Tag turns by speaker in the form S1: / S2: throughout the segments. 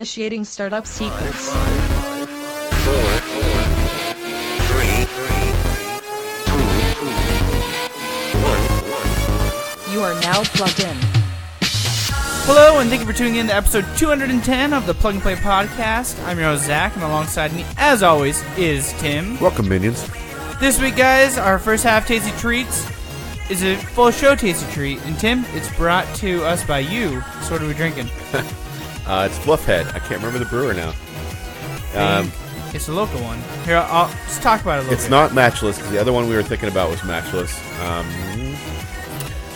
S1: Initiating startup sequence.
S2: 5, 4, 3, 2, 1.
S1: You are now plugged in.
S3: Hello, and thank you for tuning in to episode 210 of the Plug and Play podcast. I'm your host, Zach, and alongside me, as always, is Tim.
S4: Welcome, minions.
S3: This week, guys, our first half Tasty Treats is a full show Tasty Treat. And Tim, it's brought to us by you. So what are we drinking?
S4: It's Fluffhead. I can't remember the brewer now.
S3: It's a local one. Here, I'll just talk about it a little
S4: It's
S3: bit.
S4: not Matchless, because the other one we were thinking about was Matchless.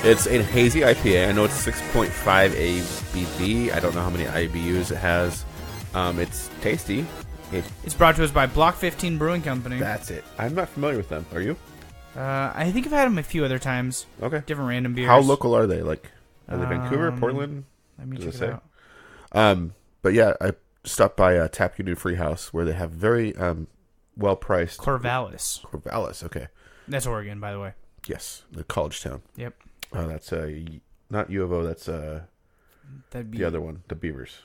S4: It's a hazy IPA. I know it's 6.5 ABV. I don't know how many IBUs it has. It's tasty.
S3: It's brought to us by Block 15 Brewing Company.
S4: That's it. I'm not familiar with them. Are you?
S3: I think I've had them a few other times.
S4: Okay.
S3: Different random beers.
S4: How local are they? Like, are they Vancouver, Portland?
S3: Let me
S4: Does
S3: check
S4: it
S3: it
S4: say?
S3: out.
S4: But yeah, I stopped by Tap Union Free House, where they have very well-priced...
S3: Corvallis.
S4: Corvallis, okay.
S3: That's Oregon, by the way.
S4: Yes, the college town.
S3: Yep.
S4: That's not U of O, that's
S3: That'd be
S4: the other one, the Beavers.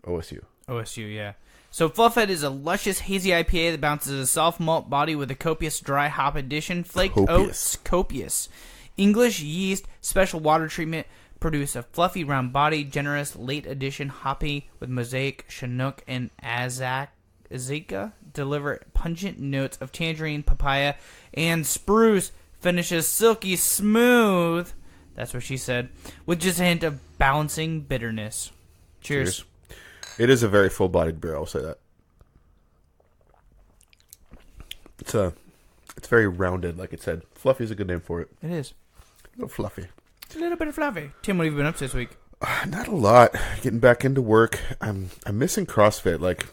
S4: OSU.
S3: OSU, yeah. So Fluffhead is a luscious hazy IPA that bounces a soft malt body with a copious dry hop addition. Flaked oats, copious. English yeast, special water treatment produce a fluffy round body, generous late addition hoppy with mosaic, chinook, and azaka. Deliver pungent notes of tangerine, papaya, and spruce. Finishes silky smooth. That's what she said. With just a hint of balancing bitterness. Cheers.
S4: It is a very full-bodied beer, I'll say that. It's very rounded, like it said. Fluffy is a good name for it.
S3: It is.
S4: A little fluffy.
S3: It's a little bit of fluffy. Tim, what have you been up to this week?
S4: Not a lot. Getting back into work. I'm missing CrossFit. Like,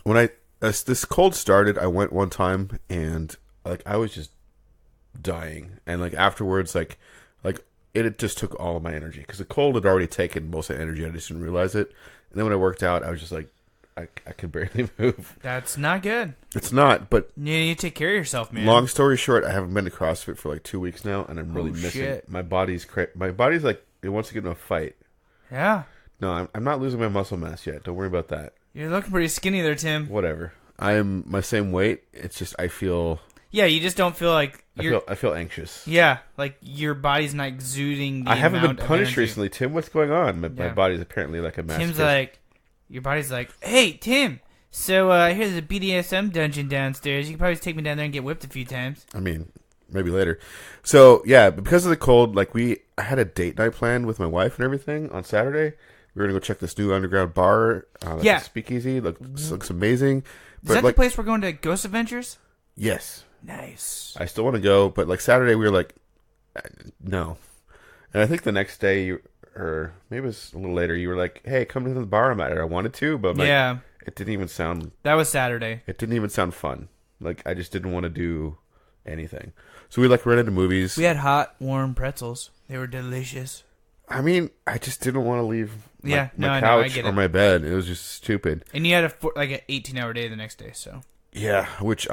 S4: when as this cold started, I went one time, and like I was just dying. And like afterwards, like it just took all of my energy. Because the cold had already taken most of the energy. I just didn't realize it. And then when I worked out, I was just like, I could barely move.
S3: That's not good.
S4: It's not, but
S3: You need to take care of yourself, man.
S4: long story short, I haven't been to CrossFit for like 2 weeks now, and I'm really missing
S3: shit.
S4: my body's like it wants to get in a fight.
S3: Yeah.
S4: No, I'm not losing my muscle mass yet. Don't worry about that.
S3: You're looking pretty skinny there, Tim.
S4: Whatever. I am my same weight. It's just I feel
S3: Yeah, you just don't feel like you're...
S4: I feel anxious.
S3: Yeah, like your body's not exuding the
S4: I haven't been
S3: amount of
S4: punished
S3: energy.
S4: recently. Tim, what's going on? My
S3: Yeah.
S4: body's apparently like a masochist.
S3: Tim's like... Your body's like, hey, Tim, so here's a BDSM dungeon downstairs. You can probably take me down there and get whipped a few times.
S4: I mean, maybe later. So yeah, because of the cold, like I had a date night planned with my wife and everything on Saturday. We were gonna go check this new underground bar.
S3: Yeah.
S4: The Speakeasy looks amazing.
S3: Is
S4: But
S3: that
S4: like,
S3: the place we're going to Ghost Adventures?
S4: yes,
S3: Nice.
S4: I still want to go, but like Saturday we were like, no. And I think the next day, or maybe it was a little later, you were like, hey, come to the bar I'm at. I wanted to, but I'm like,
S3: Yeah,
S4: it didn't even sound
S3: that was Saturday.
S4: fun. Like I just didn't want to do anything. So we like rented the movies.
S3: We had hot, warm pretzels. They were delicious.
S4: I mean, I just didn't want to leave my,
S3: Yeah, no,
S4: my
S3: I know, I
S4: couch
S3: get
S4: or
S3: it.
S4: my bed. It was just stupid.
S3: And you had like an 18-hour day the next day, so...
S4: Yeah, which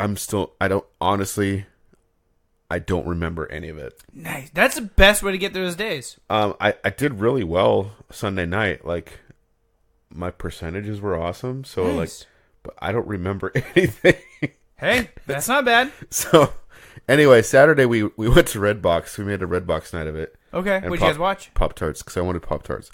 S4: I don't remember any of it.
S3: Nice. That's the best way to get through those days.
S4: I did really well Sunday night. Like, my percentages were awesome. So, like,
S3: Nice.
S4: but I don't remember anything.
S3: Hey, that's not bad.
S4: So, anyway, Saturday we went to Redbox. We made a Redbox night of it.
S3: Okay,
S4: And
S3: what'd you guys watch?
S4: Pop-Tarts, because I wanted Pop-Tarts.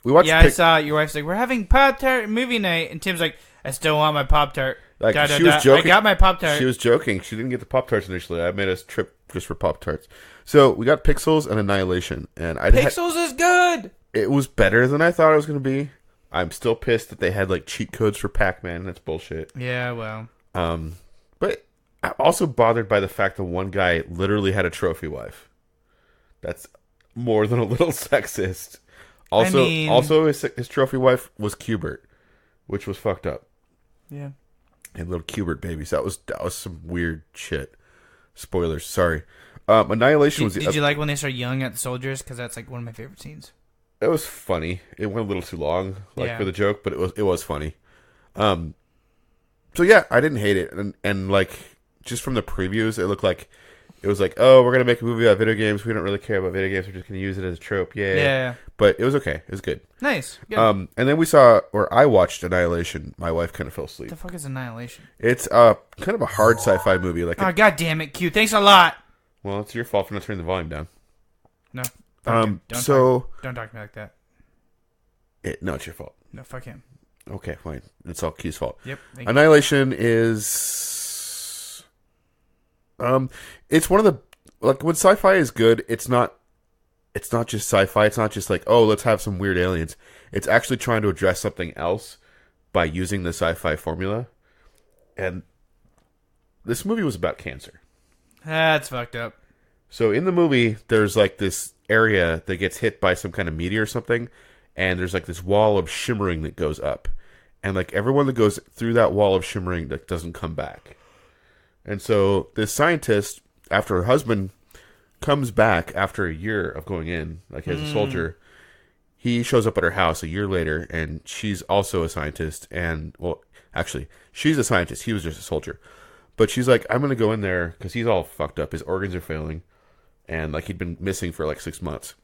S4: We watched...
S3: Yeah, I saw your wife's like, we're having Pop-Tart movie night. And Tim's like, I still want my Pop-Tart.
S4: Like, she was joking.
S3: I got my Pop-Tart.
S4: She was joking. She didn't get the Pop-Tarts initially. I made us trip just for Pop-Tarts. So we got Pixels and Annihilation. And
S3: Pixels is good!
S4: it was better than I thought it was going to be. I'm still pissed that they had like cheat codes for Pac-Man. That's bullshit.
S3: Yeah, well.
S4: But I'm also bothered by the fact that one guy literally had a trophy wife. That's more than a little sexist. Also,
S3: I mean-
S4: his trophy wife was Qbert, which was fucked up.
S3: Yeah.
S4: And little Qbert babies. That was some weird shit. Spoilers. Sorry. Annihilation was.
S3: Did you like when they start yelling at the soldiers? Because that's like one of my favorite scenes.
S4: It was funny. It went a little too long,
S3: Yeah.
S4: for the joke, but it was funny. So yeah, I didn't hate it, and like just from the previews, it looked like it was like, oh, we're gonna make a movie about video games. We don't really care about video games. We're just gonna use it as a trope. Yeah.
S3: Yeah.
S4: But it was okay. It was good.
S3: Nice. Good.
S4: And then I watched Annihilation. My wife kind of fell asleep.
S3: What the fuck is Annihilation?
S4: It's kind of a hard sci-fi movie. Like,
S3: Oh, god damn it, Q. Thanks a lot.
S4: well, it's your fault for not turning the volume down.
S3: No.
S4: Don't
S3: Don't talk to me like that.
S4: No, it's your fault.
S3: No, fuck him.
S4: Okay, fine. It's all Q's fault.
S3: Yep. Thank you.
S4: Annihilation is, it's one of the, like, when sci-fi is good, it's not just sci-fi. It's not just like, oh, let's have some weird aliens. It's actually trying to address something else by using the sci-fi formula. And this movie was about cancer.
S3: That's fucked up.
S4: So in the movie, there's like this area that gets hit by some kind of meteor or something, and there's like this wall of shimmering that goes up. And like everyone that goes through that wall of shimmering that doesn't come back. And so this scientist, after her husband comes back after a year of going in, like as a soldier, he shows up at her house a year later, and she's also a scientist. And, well, actually, she's a scientist. He was just a soldier. But she's like, I'm going to go in there because he's all fucked up. His organs are failing. And like he'd been missing for like 6 months.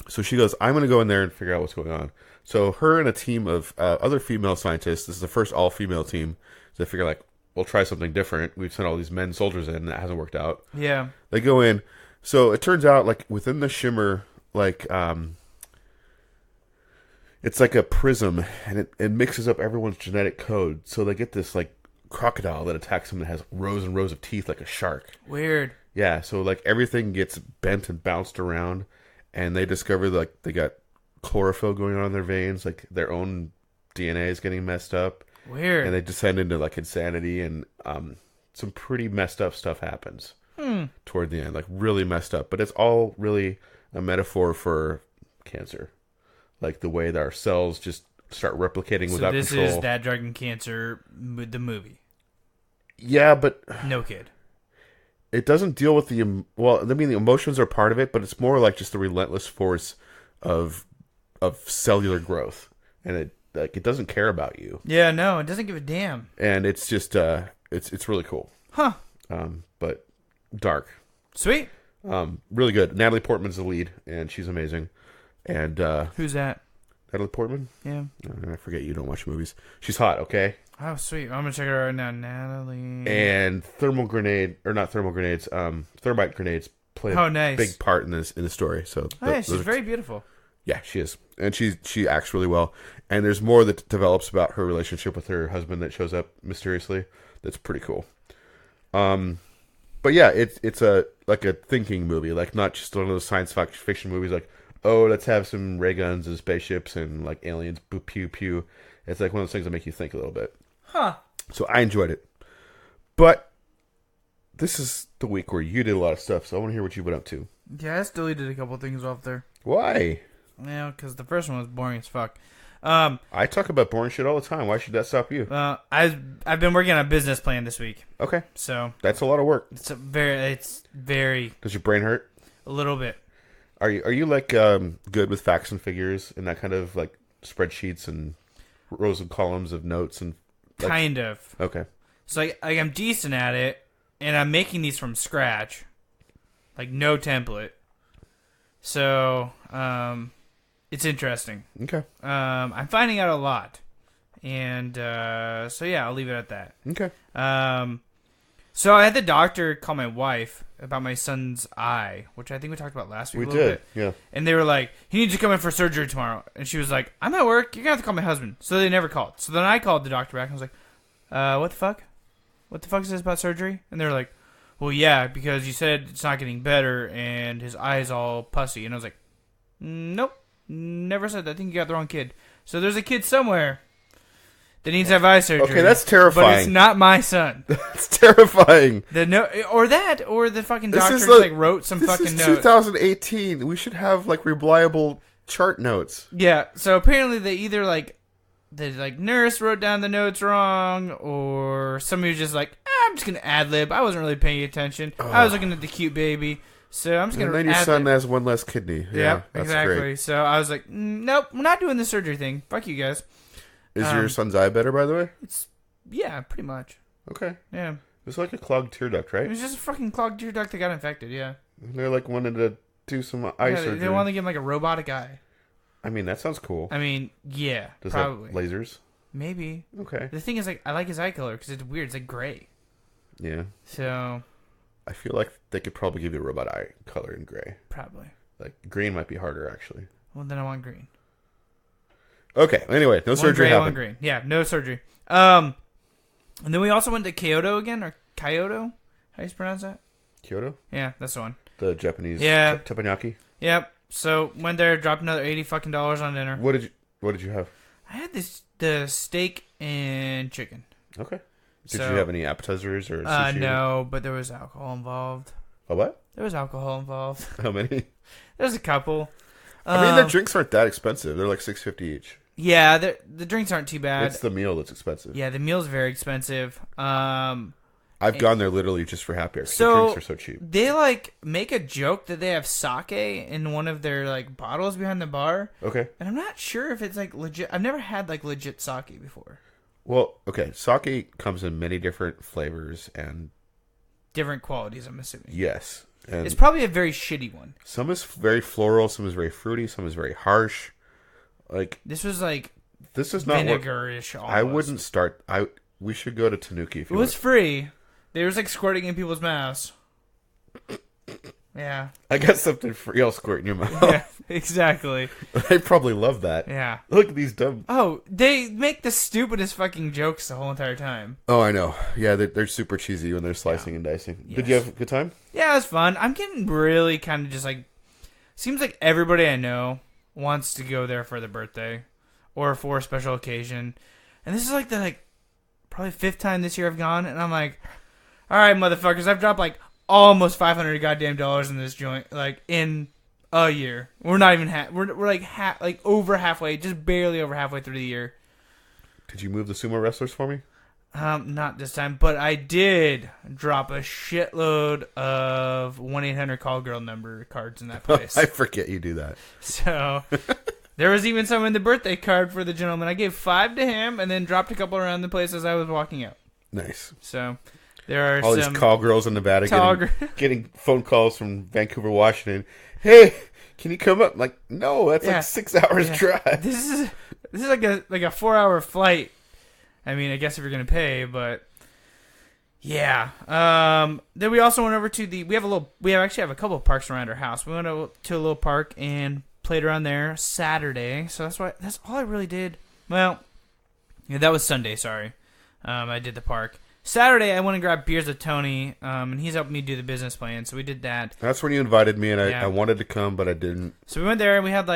S4: So she goes, I'm going to go in there and figure out what's going on. So her and a team of other female scientists, this is the first all-female team, so they figure like, we'll try something different. We've sent all these men soldiers in, and that hasn't worked out.
S3: Yeah.
S4: They go in. So it turns out, like, within the shimmer, like, it's like a prism, and it mixes up everyone's genetic code. So they get this, like, crocodile that attacks them that has rows and rows of teeth like a shark.
S3: Weird.
S4: Yeah, so, like, everything gets bent and bounced around, and they discover, like, they got chlorophyll going on in their veins, like, their own DNA is getting messed up.
S3: Weird.
S4: And they descend into, like, insanity, and some pretty messed up stuff happens toward the end. Like, really messed up. But it's all really a metaphor for cancer. Like, the way that our cells just start replicating without control. So
S3: this is That Dragon Cancer, the movie.
S4: Yeah, but
S3: No kid.
S4: it doesn't deal with the... Well, I mean, the emotions are part of it, but it's more like just the relentless force of cellular growth. And it doesn't care about you.
S3: Yeah, no, it doesn't give a damn.
S4: And it's just... It's really cool.
S3: Huh.
S4: But dark.
S3: Sweet.
S4: Really good. Natalie Portman's the lead, and she's amazing. And
S3: Who's that?
S4: Natalie Portman?
S3: Yeah.
S4: I forget you don't watch movies. She's hot, okay?
S3: Oh, sweet. I'm going to check it out right now. Natalie.
S4: And thermite grenades play a
S3: nice.
S4: big part in the story. So
S3: She's very beautiful.
S4: Yeah, she is. And she acts really well. And there's more that develops about her relationship with her husband that shows up mysteriously. That's pretty cool. But yeah, it's a thinking movie, like not just one of those science fiction movies like, oh, let's have some ray guns and spaceships and like aliens, boo, pew pew. It's like one of those things that make you think a little bit.
S3: Huh.
S4: So I enjoyed it. But this is the week where you did a lot of stuff, so I want to hear what you've been up to.
S3: Yeah, I just deleted a couple things off there.
S4: Why?
S3: Yeah, because the first one was boring as fuck.
S4: I talk about boring shit all the time. Why should that stop you?
S3: I've been working on a business plan this week.
S4: Okay.
S3: So
S4: that's a lot of work.
S3: It's very.
S4: Does your brain hurt?
S3: A little bit.
S4: Are you like good with facts and figures and that kind of like spreadsheets and rows and columns of notes and like...
S3: Kind of.
S4: Okay.
S3: So I'm decent at it, and I'm making these from scratch, like no template. So it's interesting.
S4: Okay.
S3: I'm finding out a lot, and so yeah, I'll leave it at that.
S4: Okay.
S3: So I had the doctor call my wife about my son's eye, which I think we talked about last week.
S4: We did, yeah.
S3: And they were like, "He needs to come in for surgery tomorrow." And she was like, "I'm at work. You're gonna have to call my husband." So they never called. So then I called the doctor back and was like, "What the fuck? What the fuck is this about surgery?" And they were like, "Well, yeah, because you said it's not getting better and his eye's all pussy." And I was like, "Nope, never said that. I think you got the wrong kid." So there's a kid somewhere that needs to have eye surgery.
S4: Okay, that's terrifying.
S3: But it's not my son.
S4: That's terrifying.
S3: Or the fucking doctor
S4: is
S3: just wrote some fucking
S4: This is
S3: note.
S4: 2018. We should have like reliable chart notes.
S3: Yeah, so apparently they either the nurse wrote down the notes wrong, or somebody was just like, I'm just gonna ad lib. I wasn't really paying attention. I was looking at the cute baby, so I'm just gonna.
S4: And then your son has one less kidney. Yeah, that's
S3: exactly.
S4: Great.
S3: So I was like, nope, we're not doing the surgery thing. Fuck you guys.
S4: Is your son's eye better, by the way?
S3: Yeah, pretty much.
S4: Okay.
S3: Yeah.
S4: was like a clogged tear duct,
S3: It
S4: right?
S3: was just a fucking clogged tear duct that got infected. Yeah.
S4: They're like wanted to do some eye
S3: Yeah,
S4: surgery.
S3: they want to give him like a robotic eye.
S4: I mean, that sounds cool.
S3: I mean, yeah,
S4: Does
S3: probably.
S4: that lasers?
S3: Maybe.
S4: Okay.
S3: The thing is, like, I like his eye color because it's weird. It's like gray.
S4: Yeah.
S3: So
S4: I feel like they could probably give you a robot eye color in gray.
S3: probably.
S4: Like green might be harder actually.
S3: Well, then I want green.
S4: Okay. Anyway, no
S3: One
S4: surgery
S3: gray, one
S4: happened.
S3: green. Yeah, no surgery. And then we also went to Kyoto again, or Kyoto. How do you pronounce that?
S4: Kyoto,
S3: Yeah, that's the one.
S4: the Japanese teppanyaki.
S3: Yep. So went there, dropped another $80 fucking on dinner.
S4: What did you have?
S3: I had the steak and chicken.
S4: Okay. Did
S3: So-
S4: you have any appetizers or sushi?
S3: No, but there was alcohol involved.
S4: A what?
S3: There was alcohol involved.
S4: How many?
S3: There's a couple.
S4: I mean, the drinks aren't that expensive. They're like $6.50 each.
S3: Yeah, the drinks aren't too bad.
S4: It's the meal that's expensive.
S3: Yeah, the meal's very expensive.
S4: I've gone there literally just for happy hour. 'Cause the
S3: So
S4: drinks are so cheap.
S3: they like make a joke that they have sake in one of their like bottles behind the bar,
S4: Okay.
S3: and I'm not sure if it's like legit. I've never had like legit sake before.
S4: Well, okay. Sake comes in many different flavors, and
S3: Different qualities, I'm assuming.
S4: yes, and
S3: It's probably a very shitty one.
S4: some is very floral, some is very fruity, some is very harsh. Like
S3: This was like
S4: this is not what
S3: vinegarish. Almost.
S4: I wouldn't start. We should go to Tanuki if
S3: It
S4: you
S3: was
S4: want.
S3: free. They was like squirting in people's mouths. Yeah.
S4: I got something free. I'll squirt in your mouth.
S3: Yeah. Exactly.
S4: They probably love that.
S3: Yeah.
S4: Look at these dumb.
S3: Oh, they make the stupidest fucking jokes the whole entire time.
S4: Oh, I know. Yeah, they're super cheesy when they're slicing and dicing. Did you
S3: Yes.
S4: have a good time?
S3: Yeah, it was fun. I'm getting really kind of just like. Seems like everybody I know wants to go there for their birthday or for a special occasion. And this is like the probably 5th time this year I've gone, and I'm like, all right, motherfuckers, I've dropped like almost $500 goddamn dollars in this joint, like in a year. We're not even we're like over halfway, just barely over halfway through the year.
S4: Did you move the sumo wrestlers for me?
S3: Not this time, but I did drop a shitload of 1-800 call girl number cards in that place.
S4: I forget you do that.
S3: So there was even some in the birthday card for the gentleman. I gave 5 to him and then dropped a couple around the place as I was walking out.
S4: Nice.
S3: So there are
S4: All
S3: some
S4: these call girls in Nevada
S3: tall
S4: getting phone calls from Vancouver, Washington. Hey, can you come up? I'm like, no, that's
S3: Yeah.
S4: like 6 hours
S3: Yeah.
S4: drive.
S3: This is like a 4-hour flight. I mean, I guess if you're gonna pay, but yeah. Then we also went over to we actually have a couple of parks around our house. We went to a little park and played around there Saturday. So that's all I really did. Well, yeah, that was Sunday. Sorry, I did the park. Saturday, I went and grabbed beers with Tony, and he's helping me do the business plan. So we did that.
S4: That's when you invited me, and
S3: Yeah.
S4: I wanted to come, but I didn't.
S3: So we went there and we had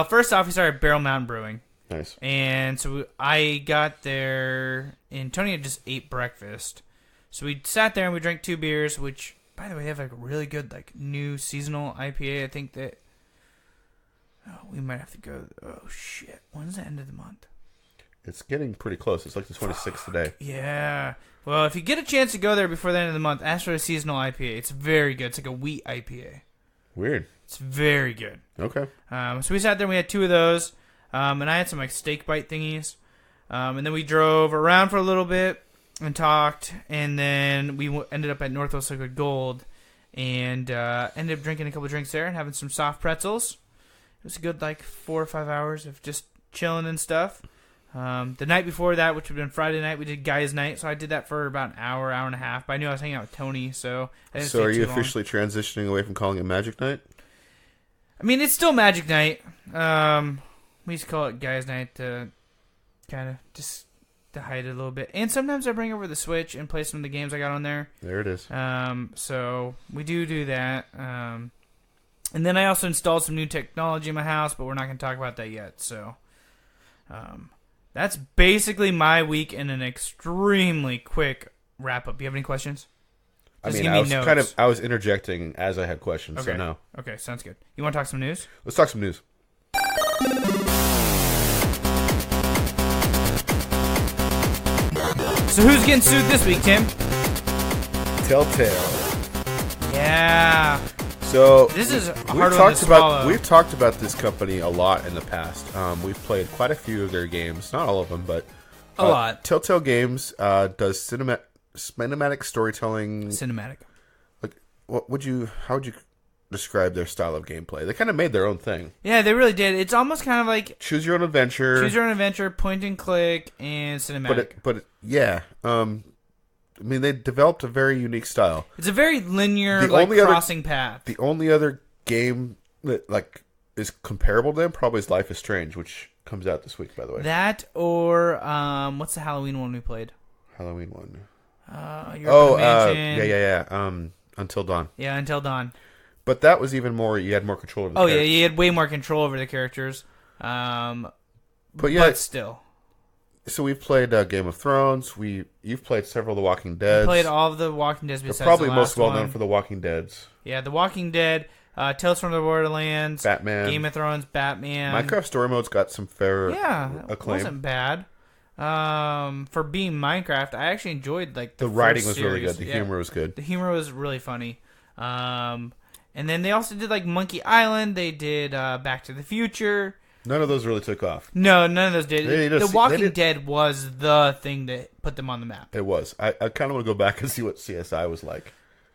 S3: first off, we started Barrel Mountain Brewing.
S4: Nice.
S3: And so I got there, and Tony had just ate breakfast. So we sat there and we drank 2 beers, which, by the way, they have like a really good new seasonal IPA. I think that we might have to go. Oh shit! When's the end of the month?
S4: It's getting pretty close. It's like the 26th today.
S3: Yeah. Well, if you get a chance to go there before the end of the month, ask for a seasonal IPA. It's very good. It's like a wheat IPA.
S4: Weird.
S3: It's very good.
S4: Okay.
S3: So we sat there and we had 2 of those. And I had some steak bite thingies. And then we drove around for a little bit and talked. And then we ended up at Northwest Liquid Gold and ended up drinking a couple drinks there and having some soft pretzels. It was a good 4 or 5 hours of just chilling and stuff. The night before that, which would have been Friday night, we did Guys Night. So I did that for about an hour and a half. But I knew I was hanging out with Tony, so I didn't
S4: So
S3: stay
S4: are you
S3: too long.
S4: officially transitioning away from calling it Magic Night?
S3: I mean, it's still Magic Night. We used to call it Guys Night to kind of just to hide it a little bit. And sometimes I bring over the Switch and play some of the games I got on there.
S4: There it is.
S3: So we do that. And then I also installed some new technology in my house, but we're not going to talk about that yet. So that's basically my week in an extremely quick wrap up. Do you have any questions?
S4: I
S3: Just
S4: mean,
S3: give me notes.
S4: I was interjecting as I had questions, so
S3: Okay.
S4: no.
S3: Okay, sounds good. You want to talk some news?
S4: Let's talk some news.
S3: So who's getting sued this week, Tim?
S4: Telltale.
S3: Yeah.
S4: So
S3: This is a
S4: we've
S3: hard one to
S4: talked
S3: swallow.
S4: about we've talked about this company a lot in the past. We've played quite a few of their games, not all of them, but
S3: A lot.
S4: Telltale Games does cinematic storytelling.
S3: Cinematic.
S4: Like, how would you describe their style of gameplay? They kind of made their own thing.
S3: Yeah, they really did. It's almost kind of like
S4: Choose your own adventure,
S3: point and click, and cinematic.
S4: But yeah. I mean, they developed a very unique style.
S3: It's a very linear,
S4: The
S3: like
S4: only other-
S3: crossing path.
S4: The only other game that like is comparable to them probably is Life is Strange, which comes out this week, by the way.
S3: That or what's the Halloween one we played?
S4: Halloween one.
S3: Europa Mansion.
S4: Yeah. Until Dawn.
S3: Yeah, Until Dawn.
S4: But that was even more. You had more control over the
S3: Oh yeah,
S4: characters.
S3: you had way more control over the characters.
S4: But
S3: But still,
S4: so we've played Game of Thrones. You've played several of The Walking Dead.
S3: played all of the Walking Dead
S4: They're
S3: besides
S4: probably
S3: the
S4: most
S3: last
S4: well
S3: one.
S4: known for The Walking Deads.
S3: Yeah, The Walking Dead, Tales from the Borderlands,
S4: Batman.
S3: Game of Thrones, Batman.
S4: Minecraft Story Mode's got some fair
S3: it
S4: acclaim.
S3: wasn't bad. For being Minecraft, I actually enjoyed like
S4: The
S3: first
S4: writing was really
S3: series.
S4: good. The
S3: Yeah.
S4: humor was good.
S3: The humor was really funny. And then they also did like Monkey Island. They did Back to the Future.
S4: None of those really took off.
S3: No, none of those did.
S4: They
S3: The
S4: just-
S3: Walking
S4: they did-
S3: Dead was the thing that put them on the map.
S4: It was. I kind of want to go back and see what CSI was like.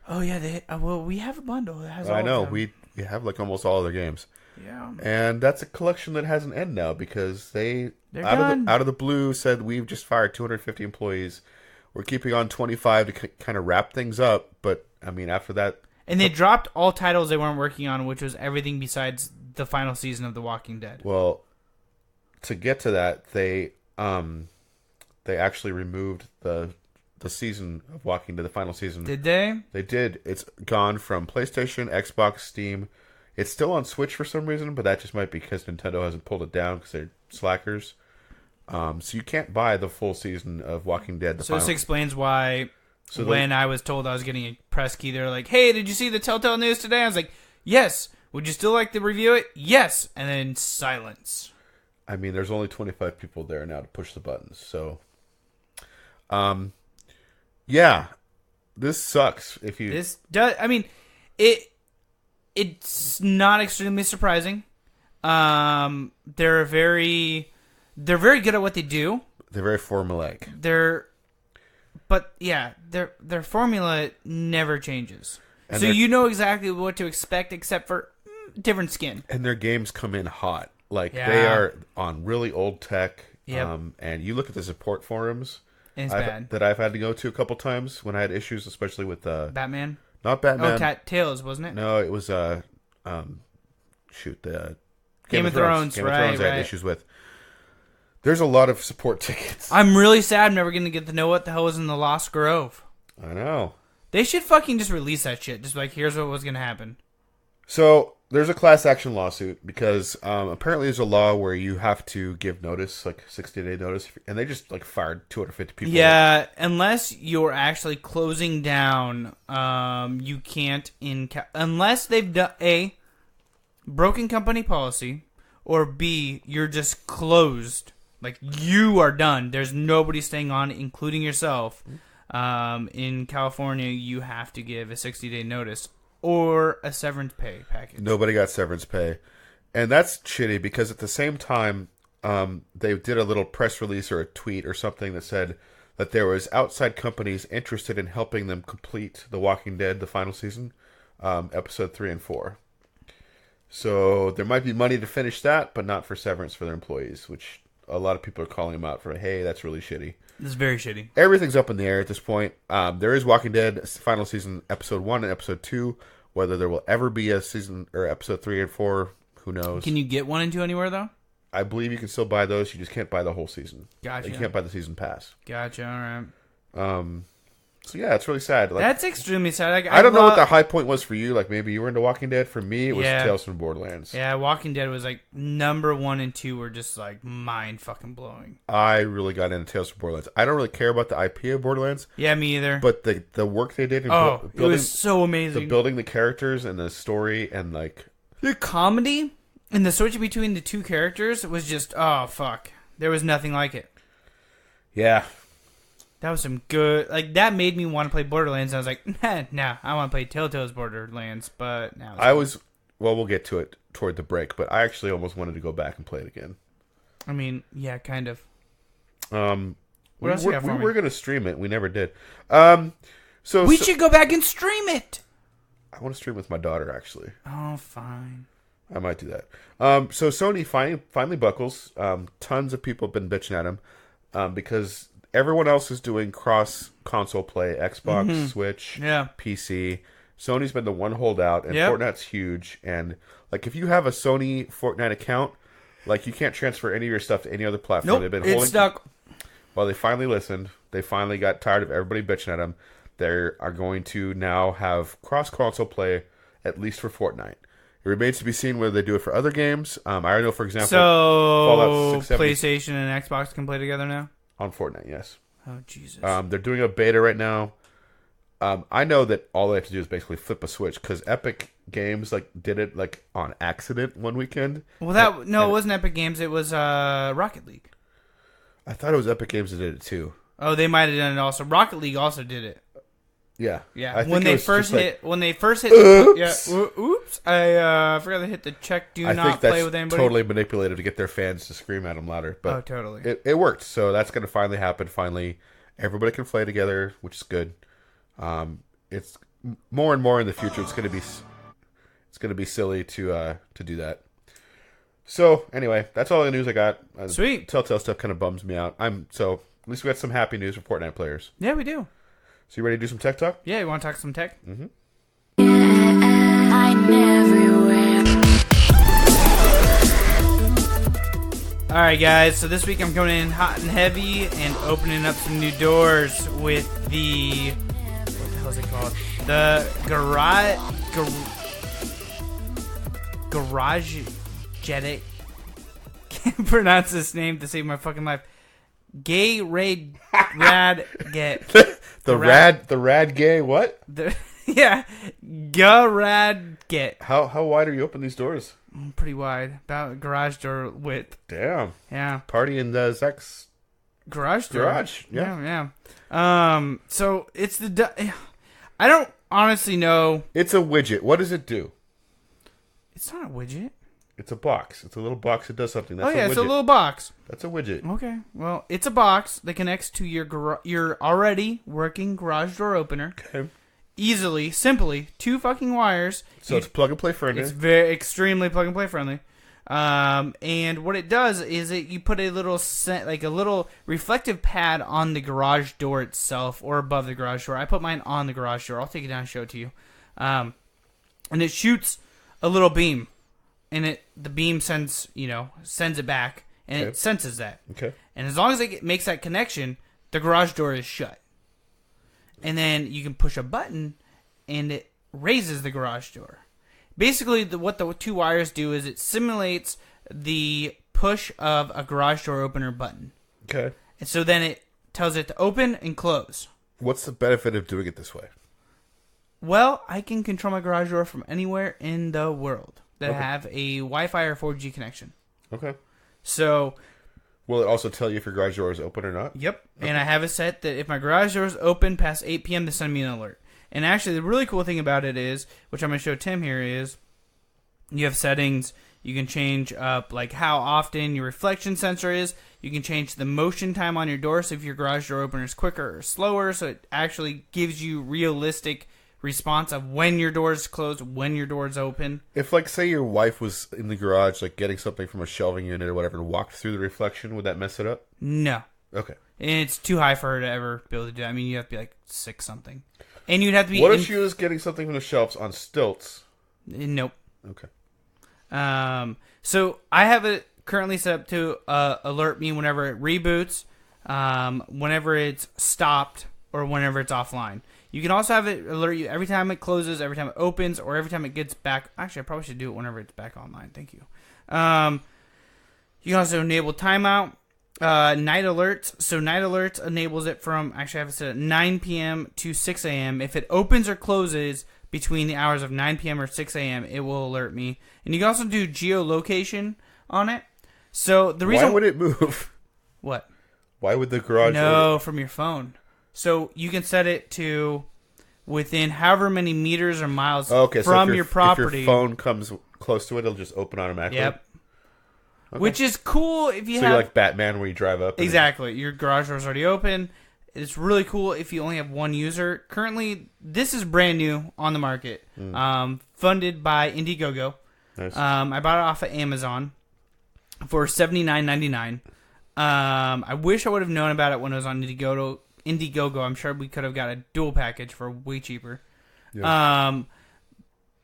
S3: Oh yeah, we have a bundle that has all
S4: I know
S3: of them.
S4: we have like almost all of their games,
S3: Yeah.
S4: and that's a collection that has an end now because
S3: They're
S4: out
S3: done.
S4: of the blue said we've just fired 250 employees. We're keeping on 25 to kind of wrap things up, but I mean after that,
S3: And they dropped all titles they weren't working on, which was everything besides the final season of The Walking Dead.
S4: well, to get to that, they actually removed the season of Walking Dead, the final season.
S3: Did they?
S4: They did. It's gone from PlayStation, Xbox, Steam. It's still on Switch for some reason, but that just might be because Nintendo hasn't pulled it down because they're slackers. So you can't buy the full season of Walking Dead.
S3: So this explains why
S4: So
S3: when I was told I was getting a press key, they're like, "Hey, did you see the Telltale news today?" I was like, "Yes." Would you still like to review it? Yes. And then silence.
S4: I mean, there's only 25 people there now to push the buttons. So, yeah, this sucks. If you
S3: This does. I mean, it's not extremely surprising. They're very good at what they do.
S4: they're very formulaic.
S3: But yeah, their formula never changes.
S4: And
S3: So
S4: they're-
S3: you know exactly what to expect, except for different skin.
S4: And their games come in hot. Like,
S3: Yeah.
S4: they are on really old tech.
S3: Yep.
S4: And you look at the support forums
S3: And it's bad.
S4: that I've had to go to a couple times when I had issues, especially with
S3: Batman.
S4: not Batman.
S3: Oh, Tales, wasn't it?
S4: No, it was the
S3: Game of Thrones,
S4: Game of
S3: right,
S4: Thrones I had
S3: right.
S4: issues with. There's a lot of support tickets.
S3: I'm really sad I'm never going to get to know what the hell was in the Lost Grove.
S4: I know.
S3: They should fucking just release that shit. Just like, here's what was going to happen.
S4: So there's a class action lawsuit because apparently there's a law where you have to give notice, like 60-day notice, and they just like fired 250 people.
S3: Yeah, unless you're actually closing down, you can't unless they've done A, broken company policy, or B, you're just closed. Like, you are done. There's nobody staying on, including yourself. In California, you have to give a 60-day notice or a severance pay package.
S4: Nobody got severance pay, and that's shitty because at the same time, they did a little press release or a tweet or something that said that there was outside companies interested in helping them complete The Walking Dead, the final season, episode 3 and 4. So there might be money to finish that, but not for severance for their employees, which a lot of people are calling them out for. Hey, that's really shitty.
S3: This is very shitty.
S4: Everything's up in the air at this point. There is Walking Dead final season episode 1 and episode 2. Whether there will ever be a season or episode 3 and 4, who knows?
S3: Can you get 1 and 2 anywhere, though?
S4: I believe you can still buy those. You just can't buy the whole season.
S3: Gotcha.
S4: You can't buy the season pass.
S3: Gotcha, all right.
S4: So yeah, it's really sad. Like,
S3: That's extremely sad. Like,
S4: I don't know what the high point was for you. Like maybe you were into Walking Dead. For me, it was
S3: Yeah.
S4: Tales from Borderlands.
S3: Yeah, Walking Dead was like number 1 and 2 were just like mind fucking blowing.
S4: I really got into Tales from Borderlands. I don't really care about the IP of Borderlands,
S3: Yeah, me either.
S4: but the work they did in
S3: it
S4: building
S3: was so amazing.
S4: building the characters and the story and like
S3: The comedy and the switch between the two characters was just, oh fuck, there was nothing like it.
S4: yeah.
S3: That was some good, like, that made me want to play Borderlands. And I was like, nah, I want to play Telltale's Borderlands, but now
S4: We'll get to it toward the break, but I actually almost wanted to go back and play it again.
S3: I mean, yeah, kind of. What else you got for
S4: we
S3: me?
S4: were going to stream it. We never did. So
S3: We should go back and stream it.
S4: I want to stream with my daughter, actually.
S3: Oh, fine.
S4: I might do that. So Sony finally buckles. Tons of people have been bitching at him because everyone else is doing cross-console play, Xbox, Switch,
S3: Yeah.
S4: PC. Sony's been the one holdout, and
S3: Yep.
S4: Fortnite's huge. And like, if you have a Sony Fortnite account, like, you can't transfer any of your stuff to any other platform.
S3: Nope,
S4: They've been
S3: it's
S4: holding.
S3: stuck.
S4: Well, they finally listened. They finally got tired of everybody bitching at them. They are going to now have cross-console play, at least for Fortnite. It remains to be seen whether they do it for other games. I know, for example,
S3: So,
S4: Fallout 670
S3: PlayStation and Xbox can play together now?
S4: on Fortnite, yes.
S3: Oh, Jesus.
S4: They're doing a beta right now. I know that all they have to do is basically flip a switch, because Epic Games did it on accident one weekend.
S3: Well, it wasn't Epic Games. It was Rocket League.
S4: I thought it was Epic Games that did it too.
S3: Oh, they might have done it also. Rocket League also did it.
S4: Yeah,
S3: Yeah,
S4: I think
S3: when
S4: it
S3: they
S4: was
S3: first
S4: just
S3: hit,
S4: Oops.
S3: oops, I forgot to hit the check. Do
S4: I
S3: not
S4: think that's
S3: play with anybody.
S4: totally manipulated to get their fans to scream at them louder. But
S3: Oh, totally.
S4: it worked. So that's going to finally happen. Finally, everybody can play together, which is good. It's more and more in the future. It's going to be silly to do that. So anyway, that's all the news I got.
S3: Sweet.
S4: Telltale stuff kind of bums me out. At least we got some happy news for Fortnite players.
S3: Yeah, we do.
S4: So you ready to do some tech talk?
S3: Yeah, you want to talk some tech?
S4: Mm-hmm.
S3: All right, guys. So this week I'm coming in hot and heavy and opening up some new doors with the what the hell is it called? The Garage Jetic. Can't pronounce this name to save my fucking life. Gay Raid Rad Get.
S4: The rad gay what?
S3: Yeah, Garad Get.
S4: How wide are you opening these doors?
S3: Pretty wide, about garage door width.
S4: Damn.
S3: Yeah,
S4: Party in the Zex
S3: garage door.
S4: garage. Yeah.
S3: So it's I don't honestly know.
S4: It's a widget. What does it do?
S3: It's not a widget.
S4: It's a box. It's a little box that does something. That's
S3: Oh yeah,
S4: a widget.
S3: it's a little box.
S4: That's a widget.
S3: Okay, well, it's a box that connects to your already working garage door opener.
S4: Okay.
S3: Easily, simply, 2 fucking wires.
S4: So it's plug and play friendly.
S3: It's very extremely plug and play friendly. And what it does is you put a little a little reflective pad on the garage door itself or above the garage door. I put mine on the garage door. I'll take it down and show it to you. And it shoots a little beam, and the beam sends it back, and
S4: Okay.
S3: it senses that.
S4: Okay.
S3: And as long as it makes that connection, the garage door is shut. And then you can push a button, and it raises the garage door. Basically, what the 2 wires do is it simulates the push of a garage door opener button.
S4: Okay.
S3: And so then it tells it to open and close.
S4: What's the benefit of doing it this way?
S3: Well, I can control my garage door from anywhere in the world that
S4: Okay.
S3: have a Wi-Fi or 4G connection.
S4: Okay.
S3: So,
S4: Will it also tell you if your garage door is open or not?
S3: yep. And I have it set that if my garage door is open past 8 p.m., to send me an alert. And actually, the really cool thing about it is, which I'm going to show Tim here, is you have settings. You can change up how often your reflection sensor is. You can change the motion time on your door, so if your garage door opener is quicker or slower, so it actually gives you realistic response of when your door is closed, when your door is open.
S4: If, say your wife was in the garage, getting something from a shelving unit or whatever, and walked through the reflection, would that mess it up?
S3: No.
S4: Okay.
S3: And it's too high for her to ever be able to do that. I mean, you have to be 6 something. And you'd have to be...
S4: What if she was getting something from the shelves on stilts?
S3: Nope.
S4: Okay.
S3: So I have it currently set up to alert me whenever it reboots, whenever it's stopped, or whenever it's offline. You can also have it alert you every time it closes, every time it opens, or every time it gets back. Actually, I probably should do it whenever it's back online. Thank you. You can also enable timeout, night alerts. So night alerts enables it from, actually I have it set at 9 p.m. to 6 a.m. If it opens or closes between the hours of 9 p.m. or 6 a.m., it will alert me. And you can also do geolocation on it. So the reason...
S4: Why would it move?
S3: What?
S4: Why would the garage...
S3: No, from your phone. So you can set it to within however many meters or miles
S4: Okay, so
S3: from
S4: if
S3: your property.
S4: If your phone comes close to it, it'll just open automatically?
S3: Yep. which is cool if you
S4: So
S3: have...
S4: you're like Batman where you drive up. And
S3: Exactly. Your garage door is already open. It's really cool if you only have one user. Currently, this is brand new on the market. Funded by Indiegogo.
S4: Nice.
S3: I bought it off of Amazon for $79.99. I wish I would have known about it when it was on Indiegogo. I'm sure we could have got a dual package for way cheaper.
S4: Yeah.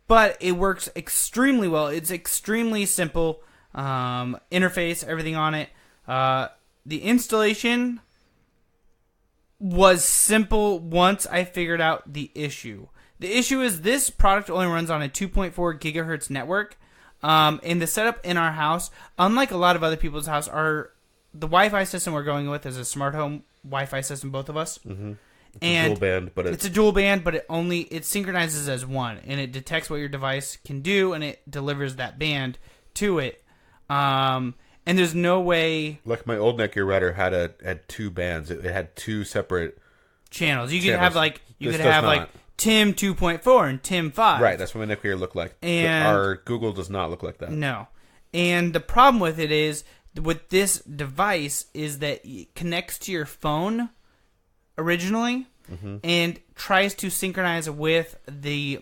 S3: But it works extremely well. It's extremely simple. Interface, everything on it. The installation was simple once I figured out the issue. The issue is this product only runs on a 2.4 gigahertz network. And the setup in our house, unlike a lot of other people's house, the Wi-Fi system we're going with is a smart home Wi-Fi system, both of us.
S4: Mm-hmm.
S3: And
S4: dual band, but
S3: it's a dual band, but it synchronizes as one, and it detects what your device can do, and it delivers that band to it. And there's no way...
S4: Like my old Netgear router had two bands. It had two separate
S3: channels. You could
S4: channels.
S3: have like TIM 2.4 and TIM 5.
S4: Right, that's what my Netgear looked like.
S3: And
S4: our Google does not look like that.
S3: No. And the problem with it is, with this device, is that it connects to your phone originally and tries to synchronize with the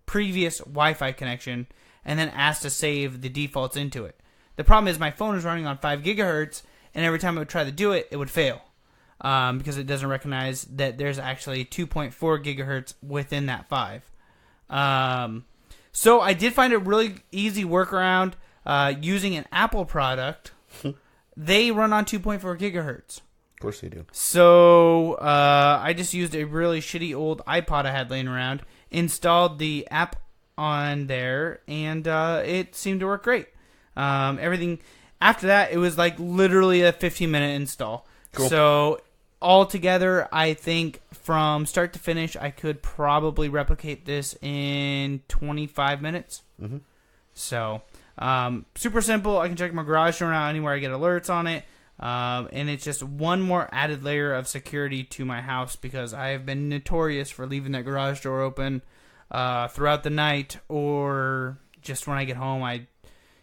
S3: previous Wi-Fi connection and then asks to save the defaults into it. The problem is my phone is running on 5 gigahertz, and every time I would try to do it, it would fail. Because it doesn't recognize that there's actually 2.4 gigahertz within that 5. So I did find a really easy workaround using an Apple product. They run on 2.4 gigahertz.
S4: Of course they do.
S3: So I just used a really shitty old iPod I had laying around, installed the app on there, and it seemed to work great. Everything after that, it was like literally a 15-minute install.
S4: Cool.
S3: So altogether, I think from start to finish, I could probably replicate this in 25 minutes.
S4: Mm-hmm.
S3: So super simple. I can check my garage door out anywhere I get alerts on it. And it's just one more added layer of security to my house because I have been notorious for leaving that garage door open throughout the night, or just when I get home, I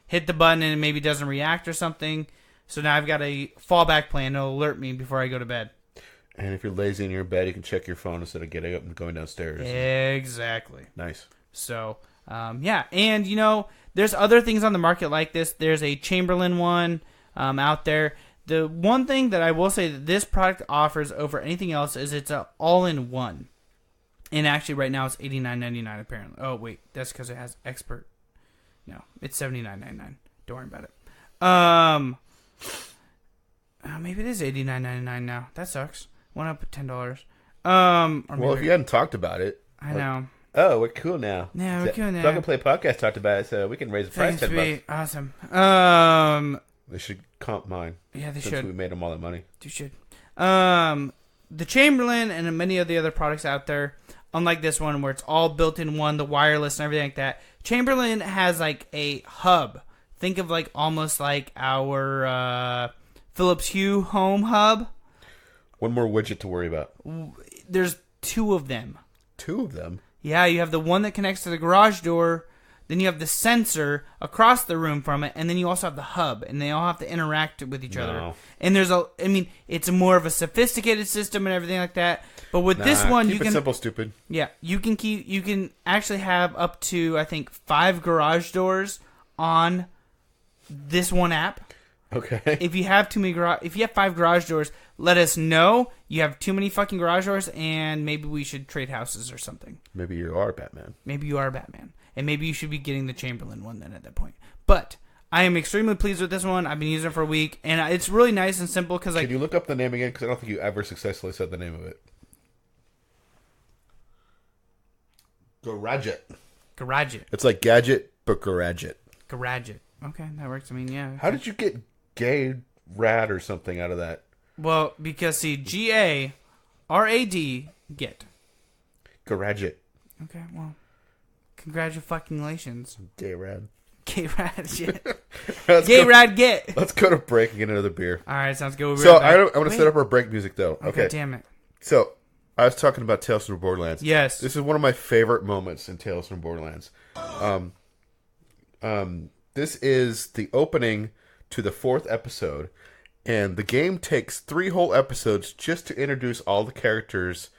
S3: hit the button and it maybe doesn't react or something. So now I've got a fallback plan. It'll alert me before I go to bed.
S4: And if you're lazy in your bed, you can check your phone instead of getting up and going downstairs.
S3: Exactly.
S4: Nice.
S3: So, yeah. And, there's other things on the market like this. There's a Chamberlain one out there. The one thing that I will say that this product offers over anything else is it's an all-in-one. And actually, right now, it's $89.99 apparently. Oh, wait. That's because it has expert. No, it's $79.99. Don't worry about it. Maybe it is $89.99 now. That sucks. Went up $10.
S4: Well, if you hadn't talked about it.
S3: I know.
S4: Oh, we're cool now.
S3: Yeah, we're cool now.
S4: Plug and Play Podcast talked about it, so we can raise the price $10.
S3: Awesome.
S4: They should comp mine.
S3: Yeah, they
S4: since
S3: should.
S4: we made them all that money.
S3: You should. The Chamberlain and many of the other products out there, unlike this one where it's all built in one, the wireless and everything like that, Chamberlain has like a hub. Think of like almost like our Philips Hue Home Hub.
S4: One more widget to worry about.
S3: There's 2 of them.
S4: 2 of them?
S3: Yeah, you have the one that connects to the garage door, then you have the sensor across the room from it, and then you also have the hub, and they all have to interact with each other. And it's more of a sophisticated system and everything like that. But with this one,
S4: keep it simple, stupid.
S3: Yeah, you can actually have up to, I think, 5 garage doors on this one app.
S4: Okay.
S3: If you have 5 garage doors, let us know. You have too many fucking garage doors, and maybe we should trade houses or something.
S4: Maybe you are Batman.
S3: And maybe you should be getting the Chamberlain one then at that point. But I am extremely pleased with this one. I've been using it for a week, and it's really nice and simple. Can
S4: you look up the name again? Because I don't think you ever successfully said the name of it. Garage-it. It's like Gadget, but Garage-it.
S3: Garage-it. Okay, that works. I mean, yeah.
S4: How did you get gay rad or something out of that?
S3: Well, because see, GARAD, get.
S4: Garage-it.
S3: Okay, well, congratulations.
S4: Gay rad.
S3: Gay rad, shit. Gay rad, get.
S4: Let's go to break and get another beer.
S3: All right, sounds good.
S4: So I want to set up our break music though. Okay,
S3: damn it.
S4: So I was talking about Tales from Borderlands.
S3: Yes.
S4: This is one of my favorite moments in Tales from Borderlands. This is the opening to the 4th episode, and the game takes 3 whole episodes just to introduce all the characters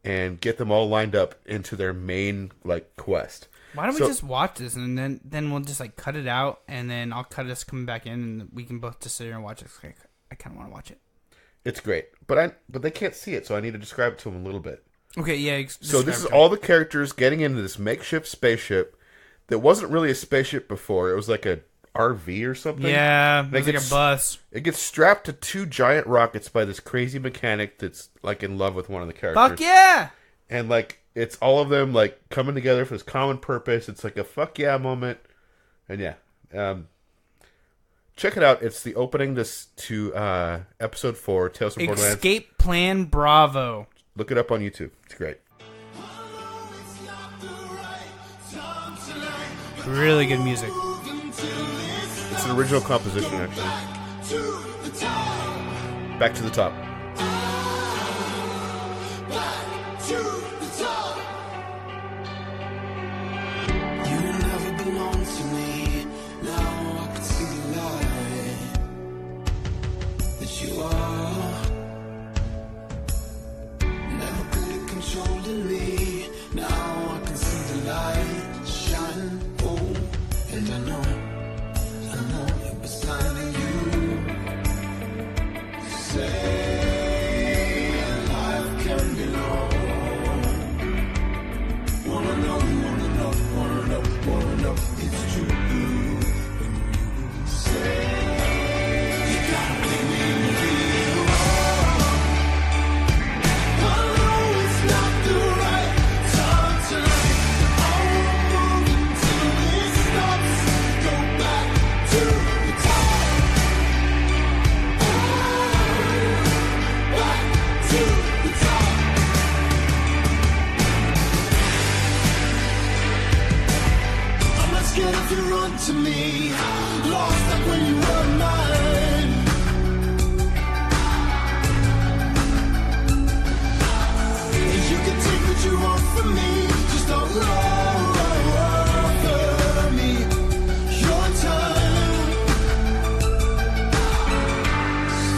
S4: and get them all lined up into their main quest.
S3: Why don't we just watch this and then we'll just cut it out, and then I'll cut us coming back in, and we can both just sit here and watch it. I kind of want to watch it. It's
S4: great, but they can't see it, so I need to describe it to them a little bit.
S3: Okay, yeah.
S4: So this is all the characters getting into this makeshift spaceship that wasn't really a spaceship before. It was like a RV or something.
S3: Yeah, it's like a bus.
S4: It gets strapped to 2 giant rockets by this crazy mechanic that's in love with one of the characters.
S3: Fuck yeah!
S4: And it's all of them coming together for this common purpose. It's a fuck yeah moment. And yeah, check it out. It's the opening to episode 4, Tales from Borderlands.
S3: Escape Plan Bravo.
S4: Look it up on YouTube. It's great.
S3: Really good music.
S4: It's an original composition, actually. Back to the top.
S5: You never belonged to me. Now I can see the light that you are. Never could have controlled me. Now I can see the light shine. Oh, and I know it was blinding you. Say life can be long. Wanna know, it's true. When you say you gotta make me feel wrong. I know it's not the right time tonight. I won't move until it stops. Go back to the top. Back to the top. I'm not scared if you run to me. Lost like when you were mine. And you can take what you want from me. Just don't offer me your time.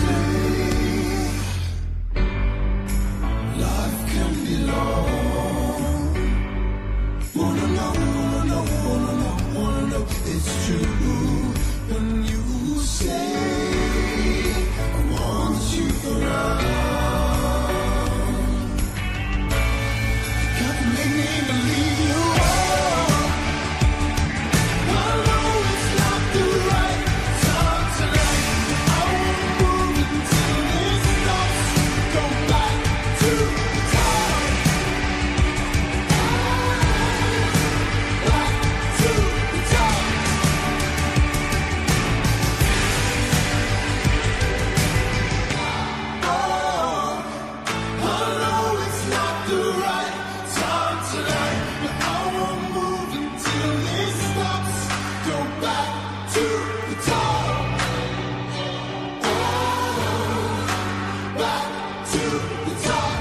S5: Stay. Life can be long. Wanna know, it's true. When you say I want you around, gotta make me believe you are. I know it's not the right time tonight. I won't move until it stops. Go back to the top. Back to the top. I know it's not the right time tonight, but I won't move until it stops. Go back to the top. Back to the top.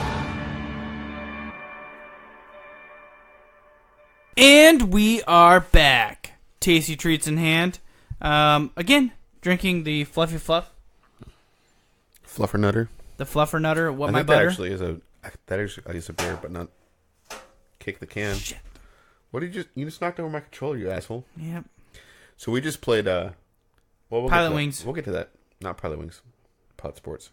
S3: And we are back. Tasty treats in hand. Again, drinking the Fluffy Fluff.
S4: Fluffernutter.
S3: The Fluffernutter. What
S4: I
S3: my
S4: think
S3: butter?
S4: that actually is a beer, but not kick the can.
S3: Shit.
S4: What did you just knocked over my controller, you asshole?
S3: Yep.
S4: So we just played we'll get
S3: Pilot
S4: to that.
S3: Wings.
S4: We'll get to that. Not Pilot Wings. Pod Sports.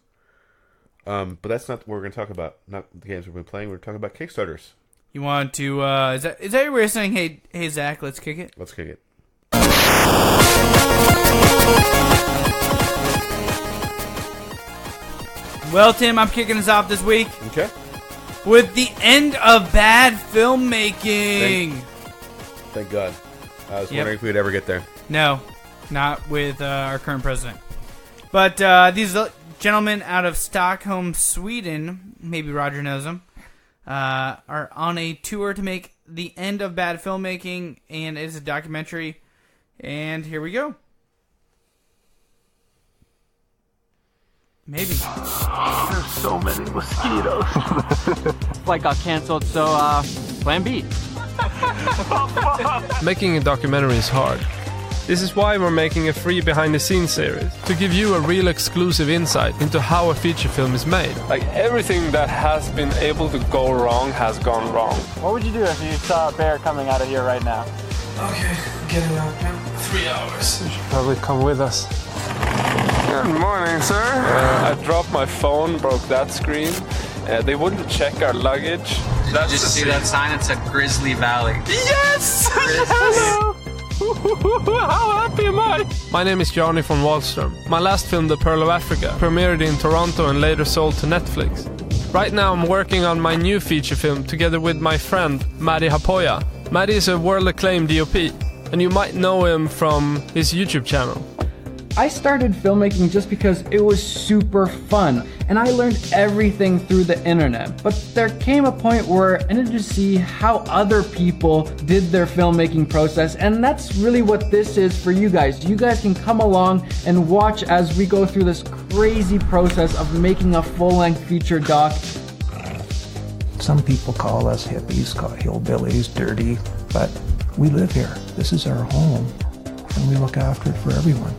S4: But that's not what we're going to talk about. Not the games we've been playing. We're talking about Kickstarters.
S3: You want to? Is that your way of saying, hey Zach, let's kick it?
S4: Let's kick it.
S3: Well, Tim, I'm kicking us off this week
S4: Okay.
S3: with the end of bad filmmaking.
S4: Thank God. I was
S3: Yep.
S4: wondering if we'd ever get there.
S3: No, not with our current president. But these gentlemen out of Stockholm, Sweden, maybe Roger knows them, are on a tour to make the end of bad filmmaking, and it's a documentary. And here we go. Maybe.
S2: There's so many mosquitoes.
S6: Flight got canceled, so plan B.
S7: Making a documentary is hard. This is why we're making a free behind-the-scenes series, to give you a real exclusive insight into how a feature film is made. Like, everything that has been able to go wrong has gone wrong.
S6: What would you do if you saw a bear coming out of here right now?
S7: Okay, getting out in 3 hours. You should probably come with us. Good morning, sir. I dropped my phone, broke that screen. They wouldn't check our luggage.
S8: Did you see that sign? It said Grizzly Valley.
S7: Yes! Hello! How happy am I? My name is Johnny von Wallström. My last film, The Pearl of Africa, premiered in Toronto and later sold to Netflix. Right now I'm working on my new feature film together with my friend Madi Hapoya. Madi is a world-acclaimed DOP, and you might know him from his YouTube channel.
S9: I started filmmaking just because it was super fun, and I learned everything through the internet. But there came a point where I needed to see how other people did their filmmaking process, and that's really what this is for you guys. You guys can come along and watch as we go through this crazy process of making a full-length feature doc.
S10: Some people call us hippies, call hillbillies, dirty, but we live here. This is our home, and we look after it for everyone.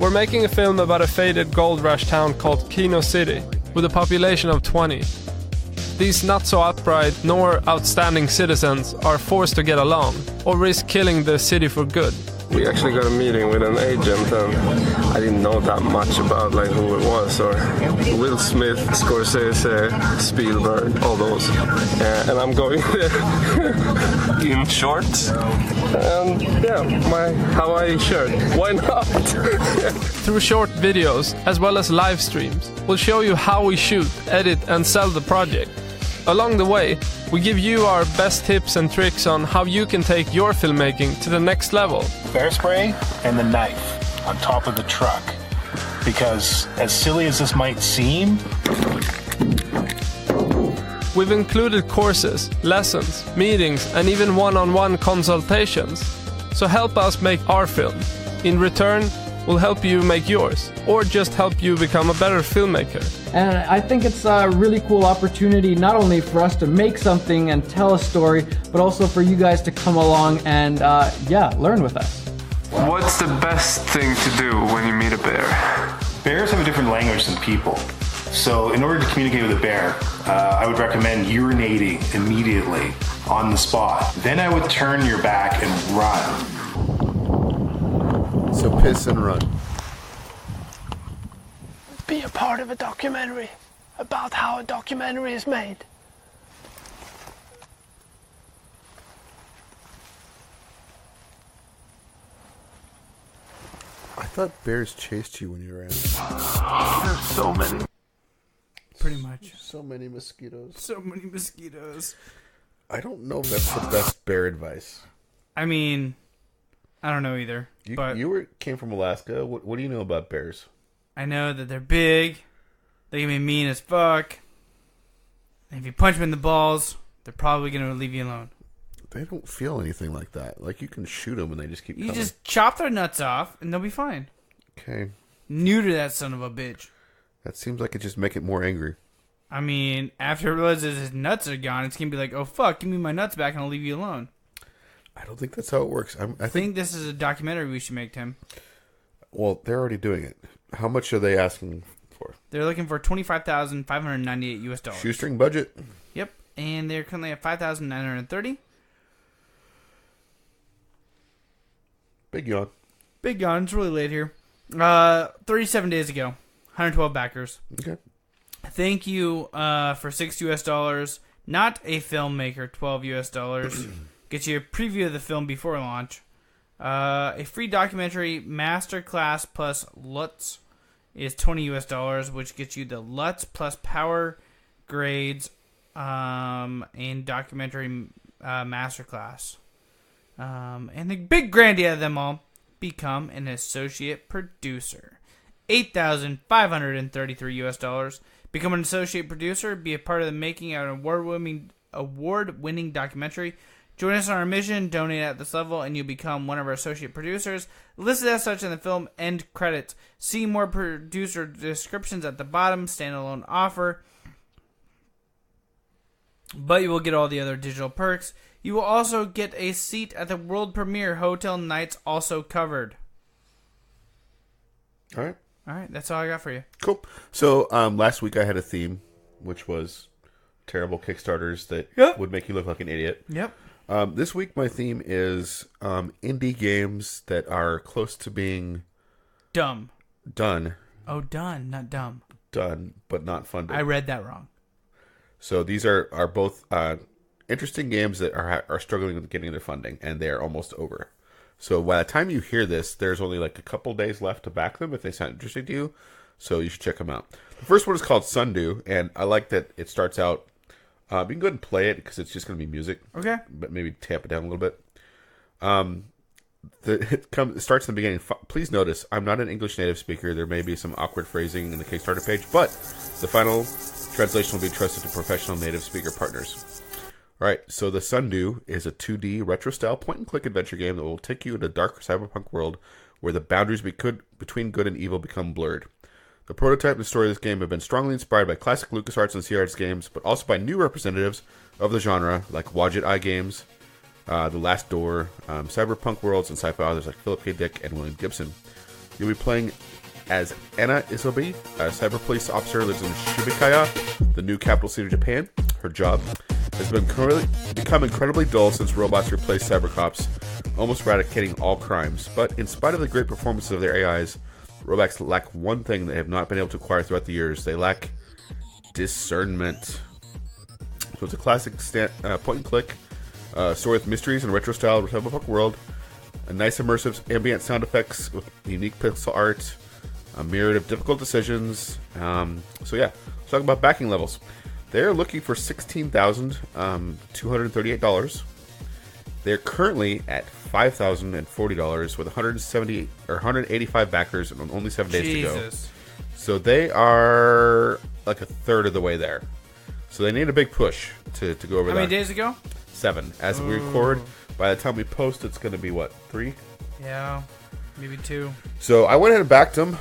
S7: We're making a film about a faded gold rush town called Kino City, with a population of 20. These not so upright nor outstanding citizens are forced to get along, or risk killing the city for good. We actually got a meeting with an agent, and I didn't know that much about who it was, or Will Smith, Scorsese, Spielberg, all those. And I'm going there in shorts, and my Hawaii shirt. Why not? Through short videos, as well as live streams, we'll show you how we shoot, edit, and sell the project. Along the way, we give you our best tips and tricks on how you can take your filmmaking to the next level.
S11: Bear spray and the knife on top of the truck. Because as silly as this might seem,
S7: we've included courses, lessons, meetings, and even one-on-one consultations. So help us make our film. In return, we'll help you make yours, or just help you become a better filmmaker.
S9: And I think it's a really cool opportunity, not only for us to make something and tell a story, but also for you guys to come along and, learn with us.
S7: What's the best thing to do when you meet a bear?
S11: bears have a different language than people. So in order to communicate with a bear, I would recommend urinating immediately on the spot. Then I would turn your back and run.
S4: So piss and run.
S12: Be a part of a documentary about how a documentary is made.
S4: I thought bears chased you when you ran.
S2: There's so many.
S3: Pretty much.
S4: So many mosquitoes.
S3: So many mosquitoes.
S4: I don't know if that's the best bear advice.
S3: I mean, I don't know either.
S4: You came from Alaska. What do you know about bears?
S3: I know that they're big. They can be mean as fuck. And if you punch them in the balls, they're probably going to leave you alone.
S4: They don't feel anything like that. Like, you can shoot them and they just keep coming.
S3: You just chop their nuts off and they'll be fine.
S4: Okay.
S3: Neuter that son of a bitch.
S4: That seems like it just make it more angry.
S3: I mean, after it realizes his nuts are gone, it's going to be like, oh fuck, give me my nuts back and I'll leave you alone.
S4: I don't think that's how it works. I
S3: think this is a documentary we should make, Tim.
S4: Well, they're already doing it. How much are they asking for?
S3: They're looking for $25,598 US.
S4: Shoestring budget?
S3: Yep. And they're currently at $5,930.
S4: Big yawn.
S3: Big yawn. It's really late here. 37 days ago. 112 backers.
S4: Okay.
S3: Thank you for $6 US. Not a filmmaker, $12 US. Gets you a preview of the film before launch. A free documentary masterclass plus LUTs is $20 US, which gets you the LUTs plus power grades and documentary masterclass. And the big granddie of them all, become an associate producer. $8,533 US. Become an associate producer, be a part of the making of an award-winning documentary. Join us on our mission, donate at this level, and you'll become one of our associate producers. Listed as such in the film end credits. See more producer descriptions at the bottom. Standalone offer. But you will get all the other digital perks. You will also get a seat at the world premiere. Hotel nights also covered.
S4: All right.
S3: All right, that's all I got for you.
S4: Cool. So last week I had a theme, which was terrible Kickstarters that would make you look like an idiot.
S3: Yep.
S4: This week my theme is indie games that are close to being
S3: Dumb.
S4: done.
S3: Oh, done, not dumb.
S4: Done, but not funded.
S3: I read that wrong.
S4: So these are both interesting games that are struggling with getting their funding, and they are almost over. So by the time you hear this, there's only like a couple days left to back them if they sound interesting to you. So you should check them out. The first one is called Sundew, and I like that it starts out. You can go ahead and play it because it's just going to be music.
S3: Okay.
S4: But maybe tamp it down a little bit. It starts in the beginning. Please notice, I'm not an English native speaker. There may be some awkward phrasing in the Kickstarter page, but the final translation will be trusted to professional native speaker partners. All right, so the Sundew is a 2D retro-style point-and-click adventure game that will take you into a dark cyberpunk world where the boundaries between good and evil become blurred. The prototype and story of this game have been strongly inspired by classic LucasArts and CRS games, but also by new representatives of the genre like Wadjet Eye Games, The Last Door, Cyberpunk Worlds, and sci-fi authors like Philip K. Dick and William Gibson. You'll be playing as Anna Isobe, a cyber police officer who lives in Shibuya, the new capital city of Japan. Her job has become incredibly dull since robots replaced cybercops, almost eradicating all crimes. But in spite of the great performances of their AIs, robots lack one thing they have not been able to acquire throughout the years. They lack discernment. So it's a classic point-and-click story with mysteries and retro-style cyberpunk world, a nice immersive ambient sound effects with unique pixel art, a myriad of difficult decisions. So yeah, let's talk about backing levels. They're looking for $16,238. They're currently at $5,040 with 185 backers and only 7 days to go. So they are like a third of the way there. So they need a big push to go over that.
S3: How many days ago?
S4: 7. As we record, by the time we post, it's going to be what, 3?
S3: Yeah, maybe 2.
S4: So I went ahead and backed them.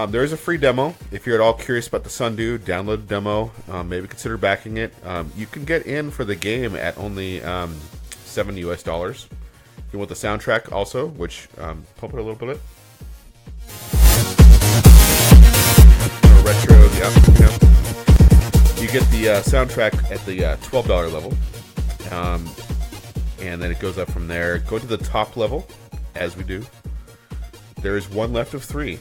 S4: There is a free demo. If you're at all curious about the Sundew, download the demo. Maybe consider backing it. You can get in for the game at only $7 US. If you want the soundtrack also, which pump it a little bit. Retro, yeah. You get the soundtrack at the $12 level. And then it goes up from there. Go to the top level, as we do. There is one left of 3.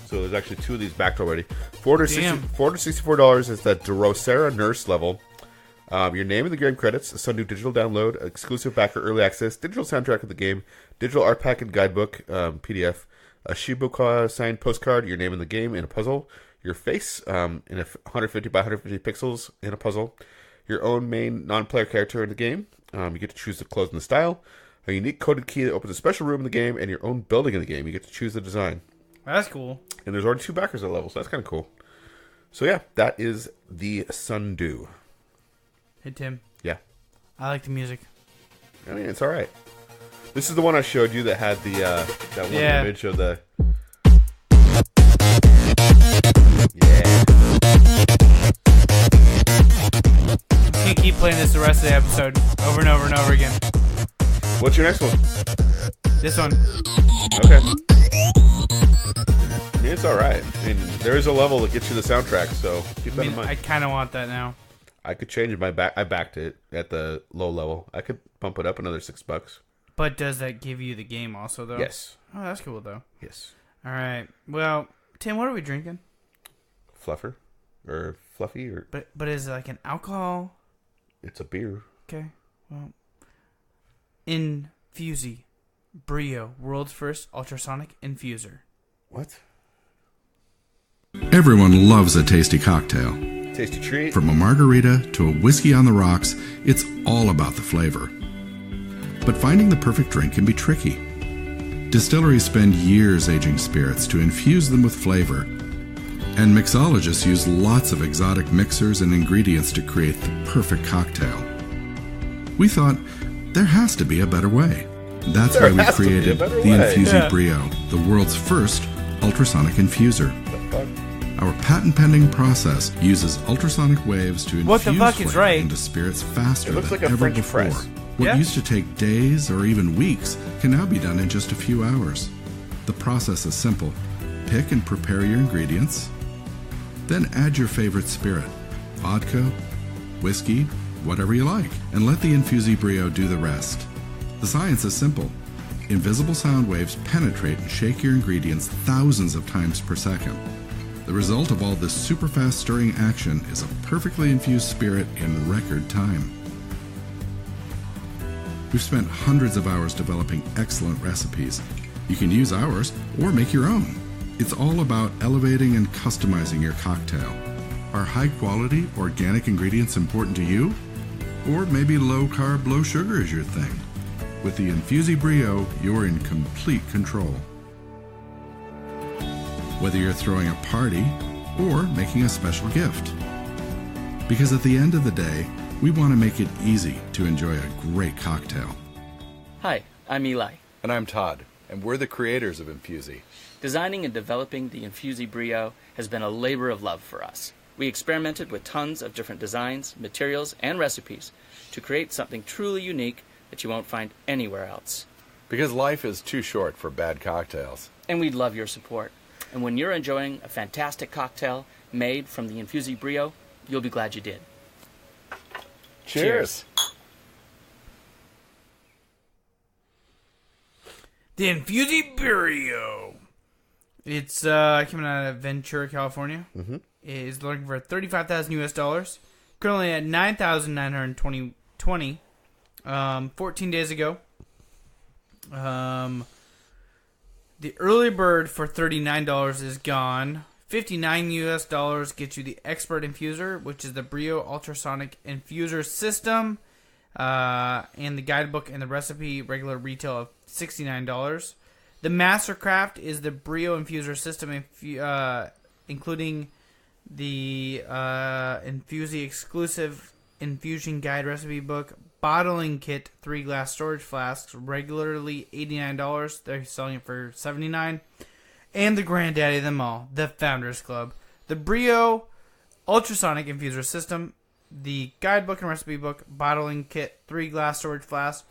S4: So there's actually 2 of these backed already. $464 is the Drosera Nurse level. Your name in the game credits, a Sundew digital download, exclusive backer early access, digital soundtrack of the game, digital art pack and guidebook, PDF, a Shibuya signed postcard, your name in the game in a puzzle, your face in a 150 by 150 pixels in a puzzle, your own main non-player character in the game. You get to choose the clothes and the style, a unique coded key that opens a special room in the game, and your own building in the game. You get to choose the design.
S3: That's cool.
S4: And there's already 2 backers at level, so that's kind of cool. So yeah, that is the Sundew.
S3: Hey, Tim.
S4: Yeah.
S3: I like the music.
S4: I mean, it's all right. This is the one I showed you that had the that one image of the. Yeah.
S3: You can keep playing this the rest of the episode over and over and over again.
S4: What's your next one?
S3: This one.
S4: Okay. I mean, it's all right. I mean, there is a level that gets you the soundtrack, so keep that in mind.
S3: I kind of want that now.
S4: I could change it. I backed it at the low level. I could bump it up another $6.
S3: But does that give you the game also, though?
S4: Yes.
S3: Oh, that's cool, though.
S4: Yes.
S3: All right. Well, Tim, what are we drinking?
S4: Fluffer, or fluffy, or.
S3: But is it like an alcohol?
S4: It's a beer.
S3: Okay. Well, Infusi Brio, world's first ultrasonic infuser.
S4: What?
S13: Everyone loves a tasty cocktail.
S4: Tasty treat.
S13: From a margarita to a whiskey on the rocks, it's all about the flavor. But finding the perfect drink can be tricky. Distilleries spend years aging spirits to infuse them with flavor, and mixologists use lots of exotic mixers and ingredients to create the perfect cocktail. We thought there has to be a better way. That's why we created the Infusi Brio, the world's first ultrasonic infuser. Our patent-pending process uses ultrasonic waves to infuse flavor into spirits faster than ever before. What used to take days or even weeks can now be done in just a few hours. The process is simple. Pick and prepare your ingredients. Then add your favorite spirit, vodka, whiskey, whatever you like, and let the Infusi Brio do the rest. The science is simple. Invisible sound waves penetrate and shake your ingredients thousands of times per second. The result of all this super fast stirring action is a perfectly infused spirit in record time. We've spent hundreds of hours developing excellent recipes. You can use ours or make your own. It's all about elevating and customizing your cocktail. Are high quality, organic ingredients important to you? Or maybe low carb, low sugar is your thing? With the Infusi Brio, you're in complete control. Whether you're throwing a party or making a special gift. Because at the end of the day, we want to make it easy to enjoy a great cocktail.
S14: Hi, I'm Eli.
S15: And I'm Todd, and we're the creators of Infusi.
S14: Designing and developing the Infusi Brio has been a labor of love for us. We experimented with tons of different designs, materials, and recipes to create something truly unique that you won't find anywhere else.
S15: Because life is too short for bad cocktails.
S14: And we'd love your support. And when you're enjoying a fantastic cocktail made from the Infusi Brio, you'll be glad you did.
S15: Cheers.
S3: The Infusi Brio. It's coming out of Ventura, California.
S4: Mm-hmm.
S3: It is looking for $35,000 US. Currently at $9,920. 14 days ago. The early bird for $39 is gone. $59 US gets you the Expert Infuser, which is the Brio Ultrasonic Infuser System, and the guidebook and the recipe regular retail of $69. The Mastercraft is the Brio Infuser System, including the Infusi exclusive infusion guide recipe book, bottling kit, 3 glass storage flasks, regularly $89. They're selling it for $79. And the granddaddy of them all, the Founders Club, the Brio Ultrasonic Infuser System, the guidebook and recipe book, bottling kit, 3 glass storage flasks.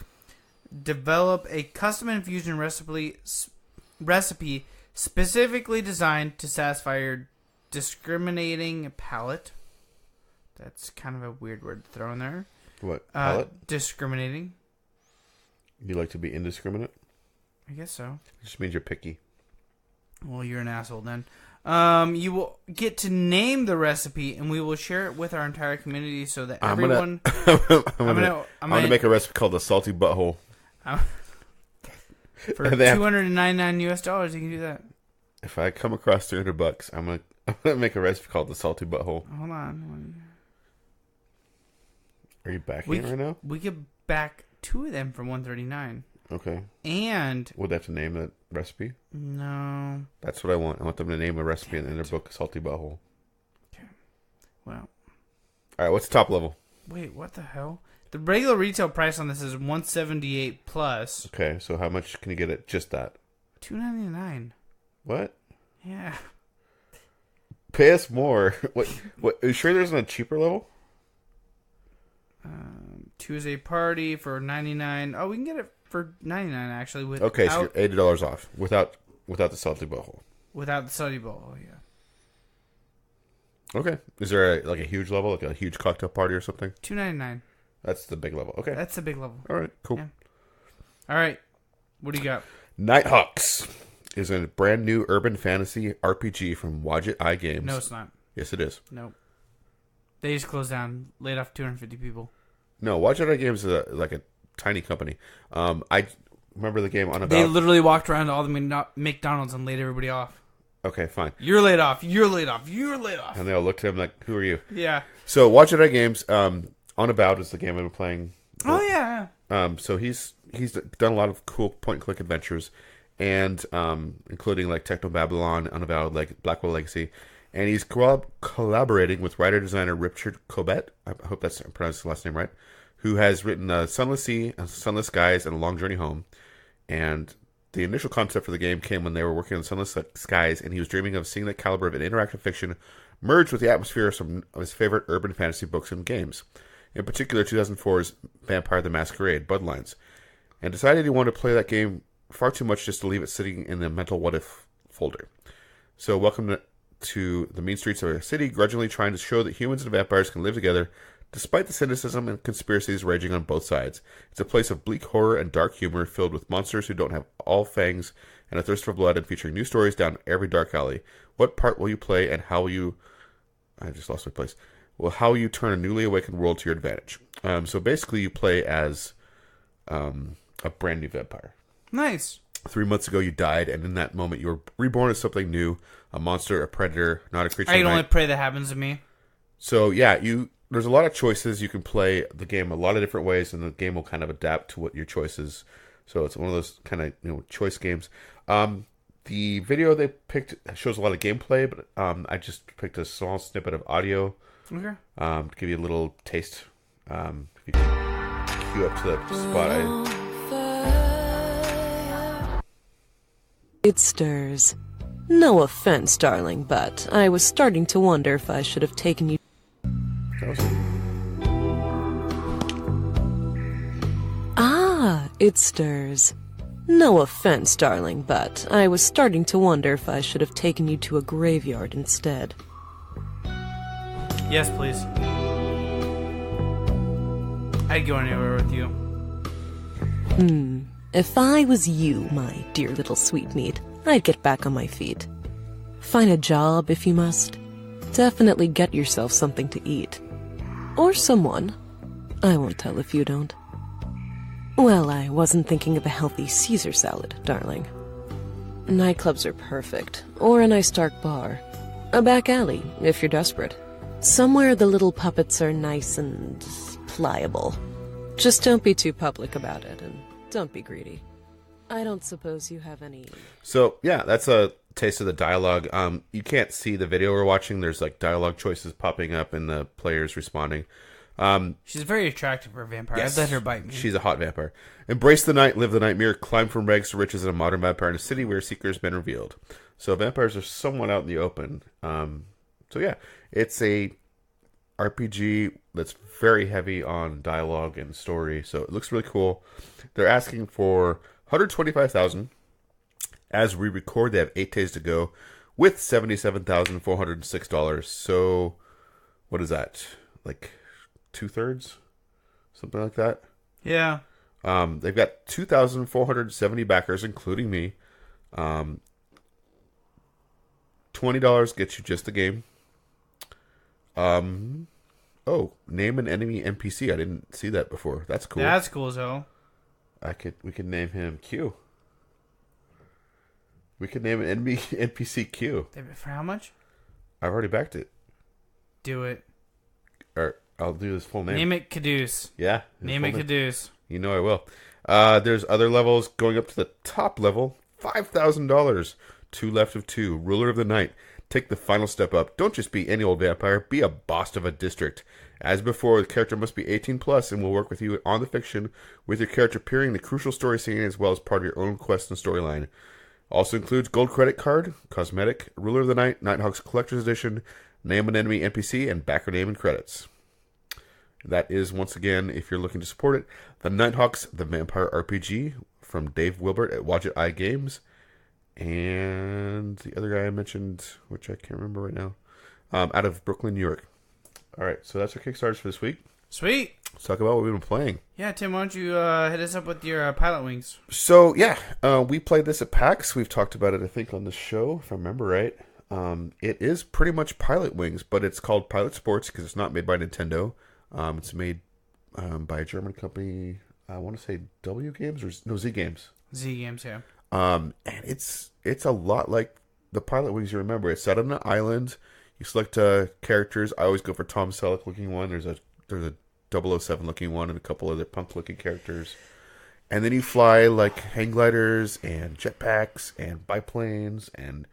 S3: Develop a custom infusion recipe specifically designed to satisfy your discriminating palate. That's kind of a weird word to throw in there.
S4: What? Palate?
S3: Discriminating.
S4: You like to be indiscriminate?
S3: I guess so.
S4: It just means you're picky.
S3: Well, you're an asshole then. You will get to name the recipe, and we will share it with our entire community so that everyone.
S4: I'm gonna make a recipe called the Salty Butthole.
S3: For $299 US, you can do that.
S4: If I come across $300, I'm gonna make a recipe called the Salty Butthole.
S3: Hold on.
S4: Are you backing it right now?
S3: We could back 2 of them for $139.
S4: Okay.
S3: And
S4: would they have to name that recipe?
S3: No.
S4: That's what I want. I want them to name a recipe in their book, Salty Butthole.
S3: Okay. Well.
S4: All right. What's the top level?
S3: Wait. What the hell? The regular retail price on this is $178 plus.
S4: Okay. So how much can you get at just that?
S3: $299.
S4: What?
S3: Yeah.
S4: Pay us more. What? Are you sure there's a cheaper level?
S3: Tuesday party for $99. Oh, we can get it for $99 actually.
S4: Okay, so you're $80 off without the Salty Butthole.
S3: Without the Salty Butthole, yeah.
S4: Okay. Is there a huge level, like a huge cocktail party or something?
S3: $299.
S4: That's the big level. Okay.
S3: That's the big level.
S4: All right. Cool.
S3: Yeah. All right. What do you got?
S4: Nighthawks is a brand new urban fantasy RPG from Wadjet Eye Games.
S3: No, it's not.
S4: Yes, it is.
S3: Nope. They just closed down, laid off 250 people.
S4: No, Wadjet Eye Games is like a tiny company. I remember the game Unavowed.
S3: They literally walked around to all the McDonald's and laid everybody off.
S4: Okay, fine.
S3: You're laid off. You're laid off. You're laid off.
S4: And they all looked at him like, "Who are you?"
S3: Yeah.
S4: So Wadjet Eye Games, Unavowed is the game I've been playing.
S3: Oh yeah.
S4: So he's done a lot of cool point and click adventures, and including like Techno Babylon, Unavowed, like Blackwell Legacy. And he's collaborating with writer-designer Richard Cobbett, I hope that's pronounced his last name right, who has written Sunless Sea, Sunless Skies, and A Long Journey Home. And the initial concept for the game came when they were working on Sunless Skies, and he was dreaming of seeing that caliber of an interactive fiction merge with the atmosphere of some of his favorite urban fantasy books and games. In particular, 2004's Vampire the Masquerade, Bloodlines. And decided he wanted to play that game far too much just to leave it sitting in the mental what-if folder. So welcome to the mean streets of a city, grudgingly trying to show that humans and vampires can live together, despite the cynicism and conspiracies raging on both sides. It's a place of bleak horror and dark humor, filled with monsters who don't have all fangs and a thirst for blood, and featuring new stories down every dark alley. What part will you play, and how will you... I just lost my place. Well, how will you turn a newly awakened world to your advantage? So basically, you play as a brand new vampire.
S3: Nice.
S4: 3 months ago, you died, and in that moment, you were reborn as something new. A monster, a predator, not a creature
S3: I
S4: of
S3: can
S4: the
S3: only
S4: night.
S3: pray that happens to me.
S4: So, yeah, there's a lot of choices. You can play the game a lot of different ways, and the game will kind of adapt to what your choice is. So it's one of those kind of choice games. The video they picked shows a lot of gameplay, but I just picked a small snippet of audio
S3: Okay.
S4: to give you a little taste. If you can cue up to the spot.
S16: It stirs. No offense, darling, but I was starting to wonder if I should have taken you. Ah, it stirs. No offense, darling, but I was starting to wonder if I should have taken you to a graveyard instead.
S3: Yes, please. I'd go anywhere with you.
S16: If I was you, my dear little sweetmeat, I'd get back on my feet. Find a job if you must. Definitely get yourself something to eat. Or someone. I won't tell if you don't. Well, I wasn't thinking of a healthy Caesar salad, darling. Nightclubs are perfect. Or a nice dark bar. A back alley, if you're desperate. Somewhere the little puppets are nice and pliable. Just don't be too public about it, and don't be greedy. I don't suppose you have any...
S4: So, yeah, that's a taste of the dialogue. You can't see the video we're watching. There's, like, dialogue choices popping up and the players responding.
S3: She's very attractive for a vampire.
S4: Yes,
S3: I'd let her bite me.
S4: She's a hot vampire. Embrace the night, live the nightmare, climb from rags to riches in a modern vampire in a city where seeker has been revealed. So vampires are somewhat out in the open. So yeah, it's a RPG that's very heavy on dialogue and story. So it looks really cool. They're asking for $125,000. As we record, they have 8 days to go with $77,406. So what is that? Like 2/3? Something like that?
S3: Yeah.
S4: They've got 2,470 backers, including me. $20 gets you just the game. Oh, name an enemy NPC. I didn't see that before. That's cool.
S3: That's cool as hell.
S4: We could name him Q. We could name an enemy NPC Q.
S3: For how much?
S4: I've already backed it.
S3: Do it.
S4: Or I'll do his full name.
S3: Name it Caduce.
S4: Yeah.
S3: Name it Caduce.
S4: You know I will. There's other levels going up to the top level. $5,000. 2 left of 2. Ruler of the Night. Take the final step up. Don't just be any old vampire. Be a boss of a district. As before, the character must be 18 plus and will work with you on the fiction, with your character appearing in the crucial story scene as well as part of your own quest and storyline. Also includes gold credit card, cosmetic, Ruler of the Night, Nighthawks Collector's Edition, name an enemy NPC, and backer name and credits. That is, once again, if you're looking to support it, the Nighthawks, the Vampire RPG from Dave Wilbert at Wadjet Eye Games. And the other guy I mentioned, which I can't remember right now, out of Brooklyn, New York. All right, so that's our Kickstarters for this week.
S3: Sweet.
S4: Let's talk about what we've been playing.
S3: Yeah, Tim, why don't you hit us up with your Pilot Wings?
S4: So, yeah, we played this at PAX. We've talked about it, I think, on the show, if I remember right. It is pretty much Pilot Wings, but it's called Pilot Sports because it's not made by Nintendo. It's made by a German company. I want to say W Games or Z Games.
S3: Z Games, yeah.
S4: And it's a lot like the Pilot Wings you remember. It's set on an island. You select characters. I always go for Tom Selleck looking one. There's a 007 looking one and a couple other punk looking characters. And then you fly like hang gliders and jetpacks and biplanes and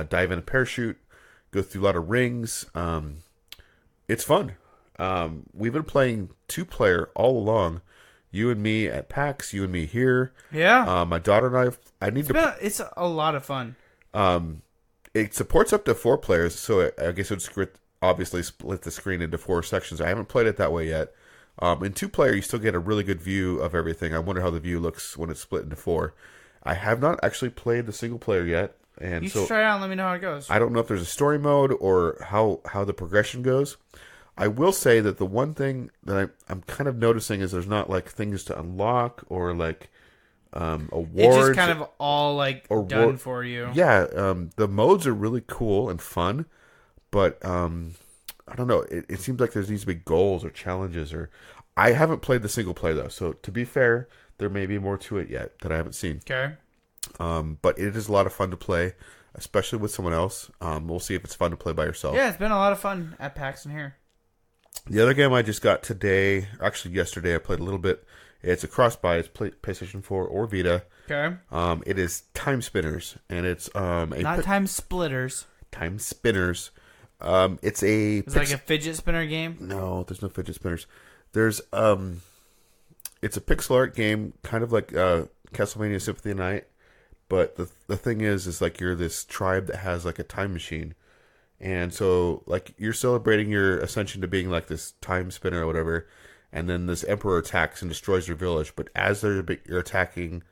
S4: dive in a parachute. Go through a lot of rings. It's fun. We've been playing 2-player all along. You and me at PAX, you and me here.
S3: Yeah.
S4: My daughter and I
S3: It's a lot of fun.
S4: It supports up to 4 players, so I guess it would obviously split the screen into 4 sections. I haven't played it that way yet. In 2-player, you still get a really good view of everything. I wonder how the view looks when it's split into 4. I have not actually played the single player yet. And
S3: you
S4: so
S3: should try it out and let me know how it goes.
S4: I don't know if there's a story mode or how the progression goes. I will say that the one thing that I'm kind of noticing is there's not like things to unlock or like awards.
S3: It's just kind of all like done for you.
S4: Yeah, the modes are really cool and fun, but I don't know. It seems like there needs to be goals or challenges. Or I haven't played the single player though, so to be fair, there may be more to it yet that I haven't seen.
S3: Okay.
S4: But it is a lot of fun to play, especially with someone else. We'll see if it's fun to play by yourself.
S3: Yeah, it's been a lot of fun at PAX in here.
S4: The other game I just got today, actually yesterday, I played a little bit. It's a cross-buy. It's PlayStation 4 or Vita.
S3: Okay.
S4: It is Time Spinners, and it's
S3: not Time Splitters.
S4: Time Spinners. It's
S3: like a fidget spinner game.
S4: No, there's no fidget spinners. There's it's a pixel art game, kind of like Castlevania Symphony of the Night. But the thing is like you're this tribe that has like a time machine. And so, like, you're celebrating your ascension to being, like, this time spinner or whatever, and then this emperor attacks and destroys your village. But as you're attacking,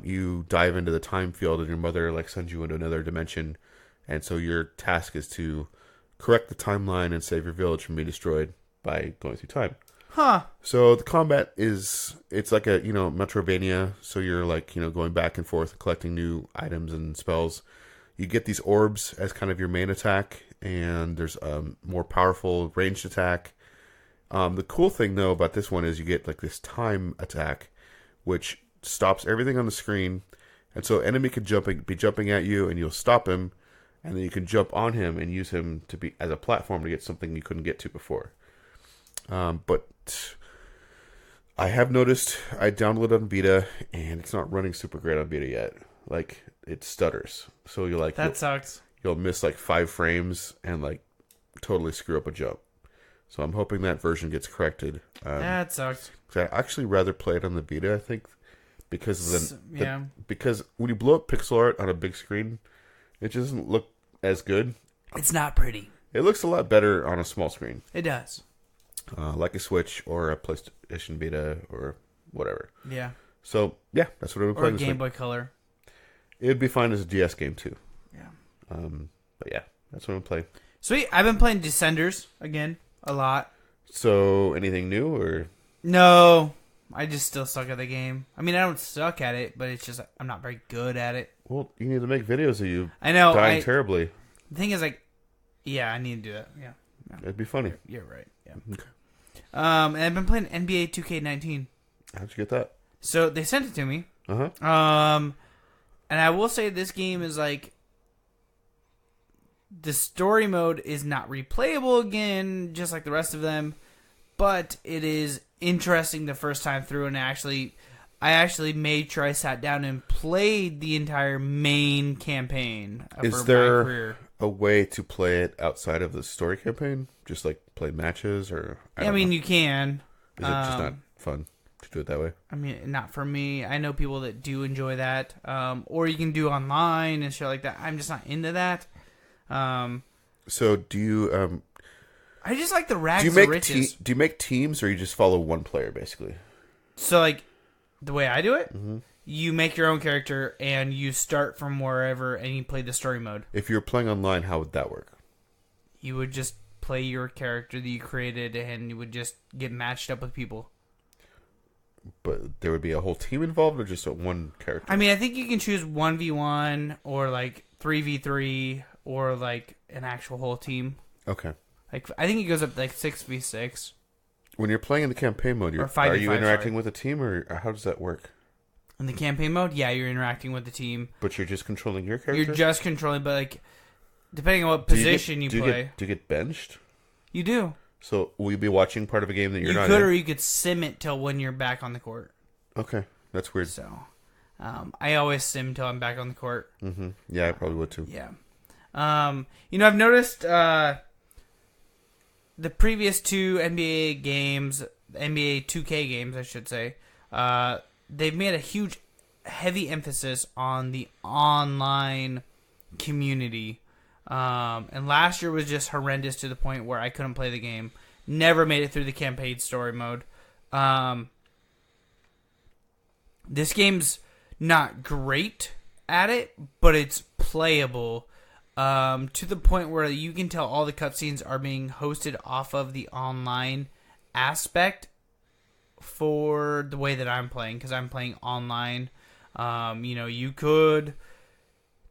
S4: you dive into the time field, and your mother, like, sends you into another dimension. And so your task is to correct the timeline and save your village from being destroyed by going through time.
S3: Huh.
S4: So the combat it's like a, Metroidvania, so you're, like, going back and forth, collecting new items and spells. You get these orbs as kind of your main attack, and there's more powerful ranged attack. The cool thing, though, about this one is you get like this time attack, which stops everything on the screen. And so enemy could be jumping at you, and you'll stop him, and then you can jump on him and use him to be as a platform to get something you couldn't get to before. But I have noticed I downloaded on Vita, and it's not running super great on Vita yet. Like, it stutters. So you're like...
S3: That sucks.
S4: You'll miss like 5 frames and like totally screw up a jump. So I'm hoping that version gets corrected.
S3: That sucks.
S4: I'd actually rather play it on the Vita, I think. Because because when you blow up pixel art on a big screen, it just doesn't look as good.
S3: It's not pretty.
S4: It looks a lot better on a small screen.
S3: It does.
S4: Like a Switch or a PlayStation Vita or whatever.
S3: Yeah.
S4: So, yeah, that's what I'm playing.
S3: Or a Game Boy Color.
S4: It'd be fine as a DS game, too.
S3: Yeah.
S4: But yeah, that's what I'm playing.
S3: Sweet. I've been playing Descenders again a lot.
S4: So, anything new or?
S3: No. I just still suck at the game. I mean, I don't suck at it, but it's just I'm not very good at it.
S4: Well, you need to make videos of you
S3: dying
S4: terribly.
S3: The thing is, like, yeah, I need to do that. Yeah.
S4: It'd be funny.
S3: You're right. Yeah.
S4: Okay.
S3: And I've been playing NBA 2K19.
S4: How'd you get that?
S3: So, they sent it to me.
S4: Uh-huh.
S3: And I will say this game is like, the story mode is not replayable again, just like the rest of them, but it is interesting the first time through, and I actually made sure I sat down and played the entire main campaign for
S4: Is
S3: my
S4: there
S3: career.
S4: a way to play it outside of the story campaign? Just like play matches or...
S3: I mean, you can.
S4: Is it just not fun to do it that way?
S3: I mean, not for me. I know people that do enjoy that. Or you can do online and shit like that. I'm just not into that.
S4: So do you...
S3: I just like the rags
S4: do
S3: to riches.
S4: Do you make teams or you just follow one player, basically?
S3: So, like, the way I do it, you make your own character and you start from wherever and you play the story mode.
S4: If you're playing online, how would that work?
S3: You would just play your character that you created and you would just get matched up with people.
S4: But there would be a whole team involved or just one character?
S3: I mean, I think you can choose 1v1 or, like, 3v3 or, like, an actual whole team.
S4: Okay.
S3: Like, I think it goes up, like, 6v6.
S4: When you're playing in the campaign mode, are you interacting with a team, or how does that work?
S3: In the campaign mode, yeah, you're interacting with the team.
S4: But you're just controlling your character?
S3: You're just controlling, but, like, depending on what position you play.
S4: Do you get benched?
S3: You do.
S4: So, will you be watching part of a game that you're not
S3: in? You could,
S4: in?
S3: or you could sim it till when you're back on the court.
S4: Okay, that's weird.
S3: So, I always sim till I'm back on the court.
S4: Mm-hmm. Yeah, I probably would too.
S3: Yeah. You know, I've noticed the previous 2 NBA games, NBA 2K games, I should say, they've made a huge, heavy emphasis on the online community. And last year was just horrendous to the point where I couldn't play the game. Never made it through the campaign story mode. This game's not great at it, but it's playable to the point where you can tell all the cutscenes are being hosted off of the online aspect for the way that I'm playing, because I'm playing online. You could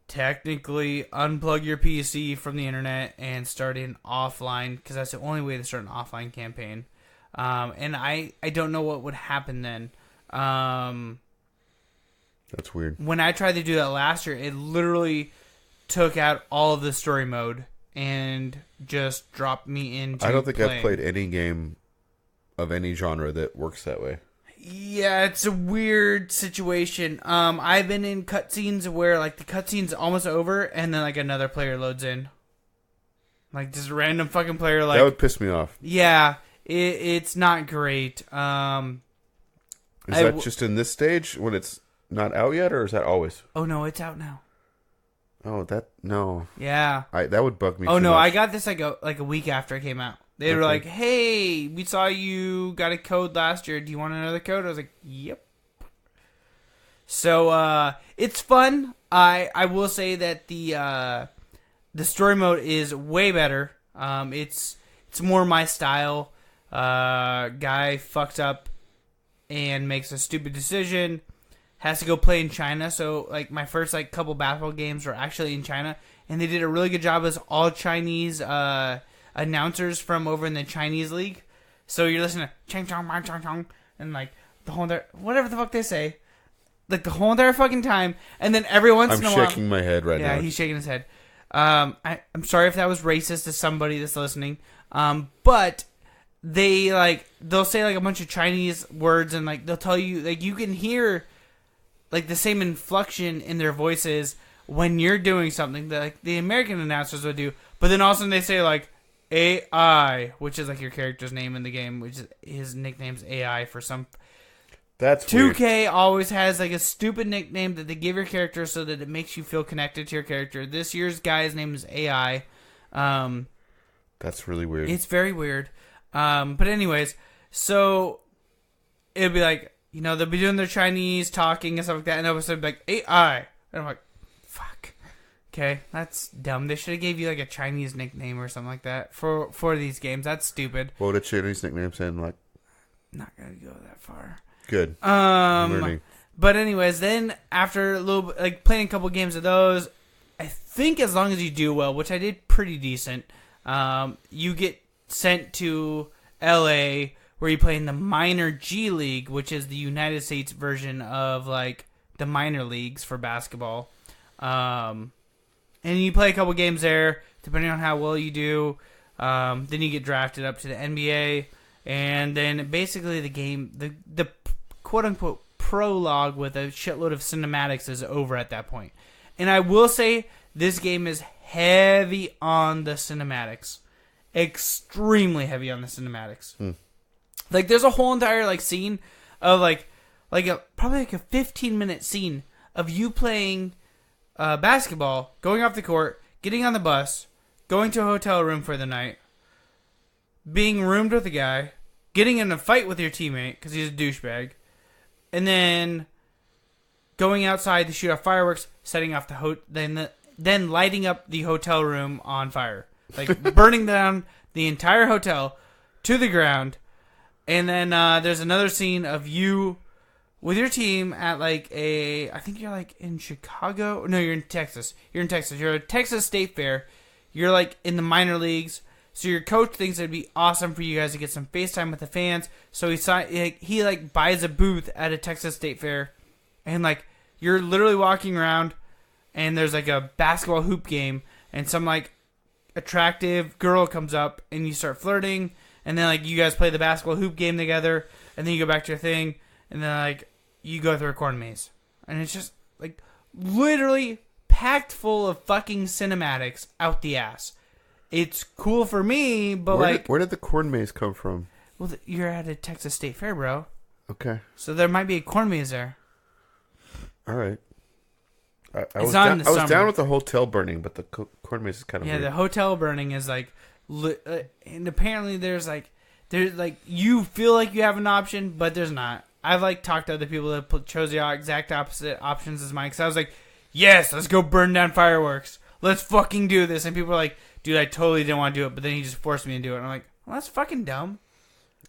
S3: technically unplug your PC from the internet and start an offline, because that's the only way to start an offline campaign. And I don't know what would happen then.
S4: That's weird.
S3: When I tried to do that last year, it literally took out all of the story mode and just dropped me into
S4: I don't think
S3: playing.
S4: I've played any game of any genre that works that way.
S3: Yeah, it's a weird situation. I've been in cutscenes where like the cutscene's almost over and then like another player loads in. Like just a random fucking player like
S4: that would piss me off.
S3: Yeah, it's not great.
S4: Is that just in this stage when it's not out yet, or is that always?
S3: Oh no, it's out now.
S4: Oh, no.
S3: Yeah.
S4: That would bug me.
S3: Oh
S4: too
S3: no,
S4: much.
S3: I got this like a week after it came out. They were
S4: Okay.
S3: like, "Hey, we saw you got a code last year. Do you want another code?" I was like, "Yep." So it's fun. I will say that the story mode is way better. It's more my style. Guy fucks up and makes a stupid decision. Has to go play in China. So like my first like couple basketball games were actually in China, and they did a really good job as all Chinese announcers from over in the Chinese league. So you're listening to Chang Chong Mar Chong Chong and like the whole entire whatever the fuck they say, like the whole entire fucking time, and then every once in a while,
S4: I'm shaking my head right now.
S3: Yeah, he's shaking his head. I'm sorry if that was racist to somebody that's listening. But they'll say like a bunch of Chinese words and like they'll tell you like you can hear like the same inflection in their voices when you're doing something that like the American announcers would do. But then all of a sudden they say like AI, which is like your character's name in the game, which is his nickname's AI for some.
S4: That's
S3: 2K
S4: weird.
S3: always has like a stupid nickname that they give your character so that it makes you feel connected to your character. This year's guy's name is AI.
S4: That's really weird.
S3: It's very weird. But anyways, so it'd be like, they'll be doing their Chinese talking and stuff like that, and all of a sudden, like, AI. And I'm like, fuck. Okay, that's dumb. They should have gave you, like, a Chinese nickname or something like that for these games. That's stupid.
S4: What would a Chinese nickname sound like?
S3: Not gonna go that far.
S4: Good. I'm learning.
S3: But anyways, then after a little bit, like, playing a couple games of those, I think as long as you do well, which I did pretty decent, you get sent to LA, where you play in the minor G League, which is the United States version of like the minor leagues for basketball. And you play a couple games there, depending on how well you do. Then you get drafted up to the NBA, and then basically the game, the quote unquote prologue with a shitload of cinematics is over at that point. And I will say this game is heavy on the cinematics. Extremely heavy on the cinematics. Like there's a whole entire like scene of probably a 15-minute scene of you playing basketball, going off the court, getting on the bus, going to a hotel room for the night, being roomed with a guy, getting in a fight with your teammate because he's a douchebag, and then going outside to shoot off fireworks, setting off then lighting up the hotel room on fire. Like, burning down the entire hotel to the ground. And then there's another scene of you with your team at, I think you're, in Chicago. No, you're in Texas. You're a Texas State Fair. You're, in the minor leagues. So your coach thinks it'd be awesome for you guys to get some FaceTime with the fans. So he buys a booth at a Texas State Fair. And, you're literally walking around, and there's, a basketball hoop game. And some, attractive girl comes up and you start flirting, and then you guys play the basketball hoop game together, and then you go back to your thing, and then you go through a corn maze, and it's just literally packed full of fucking cinematics out the ass. It's cool for me, but
S4: where did the corn maze come from?
S3: Well, you're at a Texas State Fair, bro.
S4: Okay,
S3: so there might be a corn maze there.
S4: All right. I was
S3: summer.
S4: down with the hotel burning, but the corn maze is kind of weird.
S3: The hotel burning is and apparently there's you feel like you have an option, but there's not. I've talked to other people that chose the exact opposite options as mine, because I was like, yes, let's go burn down fireworks. Let's fucking do this. And people are like, dude, I totally didn't want to do it, but then he just forced me to do it. And I'm like, well, that's fucking dumb.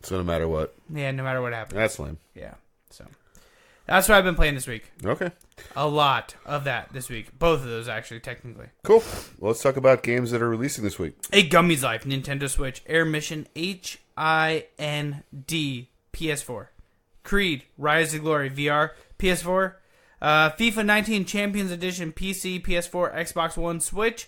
S4: So no matter what.
S3: Yeah, no matter what happens.
S4: That's lame.
S3: Yeah. So that's what I've been playing this week.
S4: Okay.
S3: A lot of that this week. Both of those, actually, technically.
S4: Cool. Well, let's talk about games that are releasing this week.
S3: A Gummies Life, Nintendo Switch. Air Mission, HIND, PS4. Creed, Rise to Glory, VR, PS4. FIFA 19 Champions Edition, PC, PS4, Xbox One, Switch.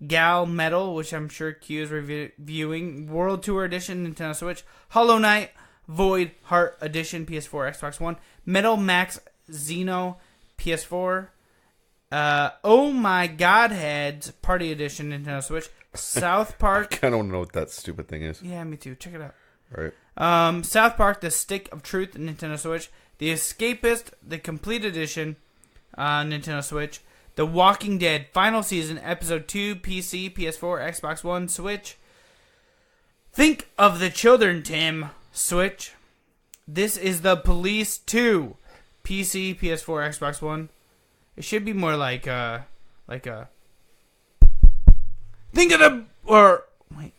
S3: Gal Metal, which I'm sure Q is reviewing. World Tour Edition, Nintendo Switch. Hollow Knight, Void Heart Edition, PS4, Xbox One. Metal Max Xeno, PS4. Oh My Godheads Party Edition, Nintendo Switch. South Park.
S4: I kind of want to know what that stupid thing is.
S3: Yeah, me too. Check it out.
S4: All right.
S3: South Park, The Stick of Truth, Nintendo Switch. The Escapist, the Complete Edition, Nintendo Switch. The Walking Dead Final Season, Episode 2, PC, PS4, Xbox One, Switch. Think of the Children, Tim, Switch. This is The Police 2, PC, PS4, Xbox One. It should be more like a... Think of the... Or... Wait.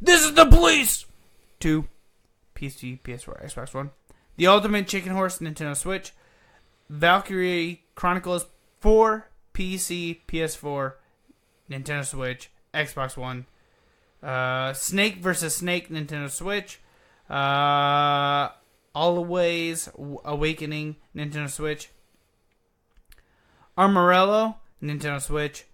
S3: This is The Police 2, PC, PS4, Xbox One. The Ultimate Chicken Horse, Nintendo Switch. Valkyrie Chronicles 4, PC, PS4, Nintendo Switch, Xbox One. Snake vs. Snake, Nintendo Switch. Always Awakening, Nintendo Switch. Armorello, Nintendo Switch.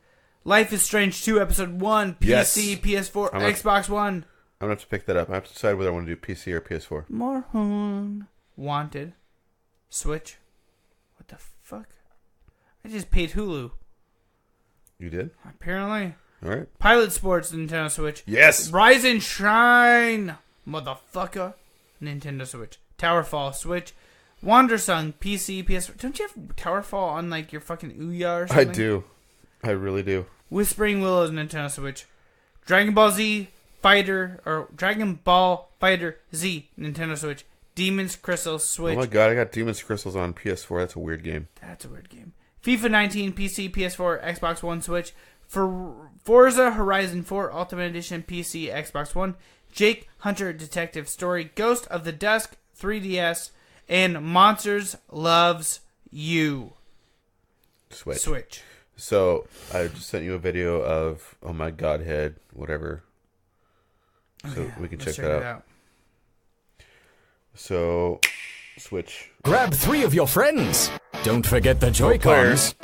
S3: Life is Strange 2, Episode 1, PC, PS4, Xbox One.
S4: I'm going to have to pick that up. I have to decide whether I want to do PC or PS4.
S3: Morhun. Wanted. Switch. What the fuck? I just paid Hulu.
S4: You did?
S3: Apparently.
S4: All right.
S3: Pilot Sports, Nintendo Switch.
S4: Yes!
S3: Rise and Shine, motherfucker. Nintendo Switch. Towerfall, Switch. Wandersong, PC, PS4. Don't you have Towerfall on like your fucking Ouya or something?
S4: I do. I really do.
S3: Whispering Willows, Nintendo Switch. Dragon Ball Z Fighter, or Dragon Ball Fighter Z, Nintendo Switch. Demon's Crystal, Switch.
S4: Oh my god, I got Demon's Crystals on PS4. That's a weird game.
S3: That's a weird game. FIFA 19, PC, PS4, Xbox One, Switch. For Forza Horizon 4 Ultimate Edition, PC, Xbox One. Jake Hunter Detective Story, Ghost of the Dusk, 3DS, and Monsters Loves You. Switch.
S4: So, I just sent you a video of Oh My Godhead, whatever. So
S3: Okay,
S4: we can
S3: let's
S4: check that out. So, Switch.
S17: Grab 3 of your friends. Don't forget the Joy-Cons.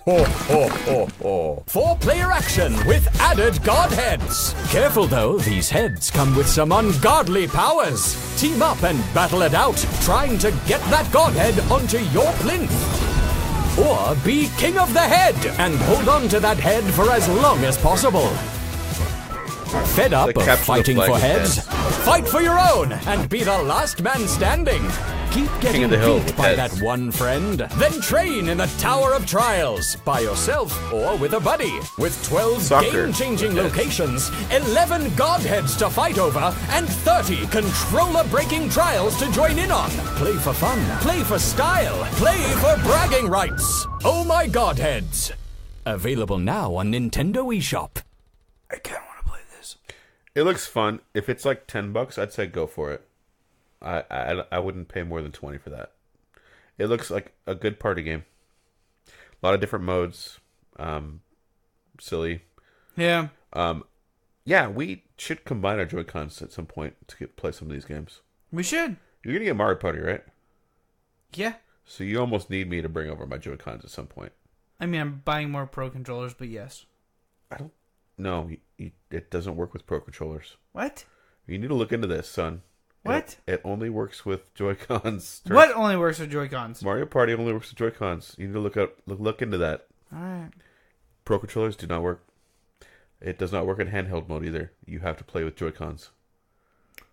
S17: Ho, ho, ho, ho. 4-player action with added Godheads. Careful though, these heads come with some ungodly powers. Team up and battle it out, trying to get that Godhead onto your plinth. Or be king of the head and hold on to that head for as long as possible. Fed up of fighting for heads? Fight for your own and be the last man standing. Keep getting beat by that one friend. Then train in the Tower of Trials by yourself or with a buddy. With 12 game-changing locations, 11 Godheads to fight over, and 30 controller-breaking trials to join in on. Play for fun. Play for style. Play for bragging rights. Oh My Godheads. Available now on Nintendo eShop.
S3: I kind of want to play this.
S4: It looks fun. If it's like $10, I'd say go for it. I wouldn't pay more than 20 for that. It looks like a good party game. A lot of different modes. Silly.
S3: Yeah.
S4: Yeah, we should combine our Joy-Cons at some point to play some of these games.
S3: We should.
S4: You're gonna get Mario Party, right?
S3: Yeah.
S4: So you almost need me to bring over my Joy-Cons at some point.
S3: I mean, I'm buying more Pro controllers, but yes.
S4: No, it doesn't work with Pro controllers.
S3: What?
S4: You need to look into this, son.
S3: What?
S4: It only works with Joy-Cons.
S3: What only works with Joy-Cons?
S4: Mario Party only works with Joy-Cons. You need to look into that.
S3: Alright.
S4: Pro controllers do not work. It does not work in handheld mode either. You have to play with Joy-Cons.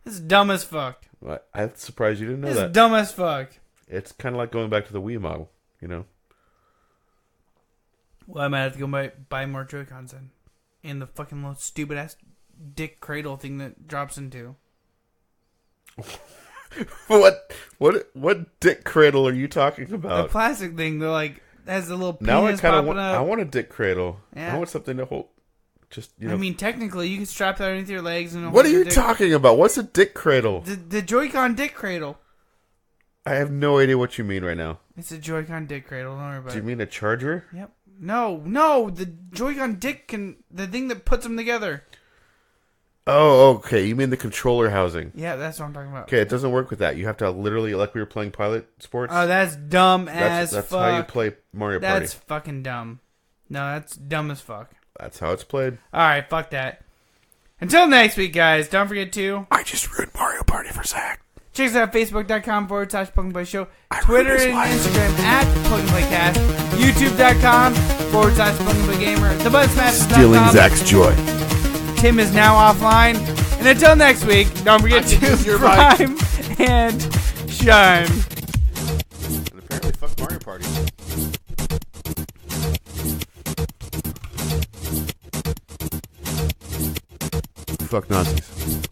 S3: This is dumb as fuck.
S4: I'm surprised you didn't know
S3: This
S4: that.
S3: is dumb as fuck.
S4: It's kind of like going back to the Wii model, you know?
S3: Well, I might have to go buy more Joy-Cons then. And the fucking little stupid ass dick cradle thing that drops into.
S4: What dick cradle are you talking
S3: The
S4: about?
S3: plastic thing, they're like, has a little penis
S4: Now I kind of
S3: popping
S4: want.
S3: up.
S4: I want a dick cradle.
S3: Yeah.
S4: I want something to hold. Just
S3: I mean, technically, you can strap that underneath your legs and.
S4: What
S3: hold
S4: are
S3: your
S4: you
S3: dick.
S4: talking about? What's a dick cradle?
S3: The Joy-Con dick cradle.
S4: I have no idea what you mean right now.
S3: It's a Joy-Con dick cradle. Don't worry about
S4: Do you
S3: it.
S4: mean a charger?
S3: Yep. No. The Joy-Con dick the thing that puts them together.
S4: Oh, okay. You mean the controller housing?
S3: Yeah, that's what I'm talking about.
S4: Okay, it doesn't work with that. You have to literally, like we were playing Pilot Sports.
S3: Oh, that's dumb as
S4: That's
S3: fuck.
S4: how you play Mario Party.
S3: That's fucking dumb. No, that's dumb as fuck.
S4: That's how it's played.
S3: Alright, fuck that. Until next week, guys, don't forget to...
S4: I just ruined Mario Party for Zach.
S3: Check us out at Facebook.com/Plug Show. Twitter and Instagram at PlugandPlayCast. YouTube.com/PlugandPlayGamer. TheBuzzSmashes.com.
S4: Stealing Zach's joy.
S3: Tim is now offline. And until next week, don't forget to prime and shine.
S4: And apparently, fuck Mario Party. Fuck Nazis.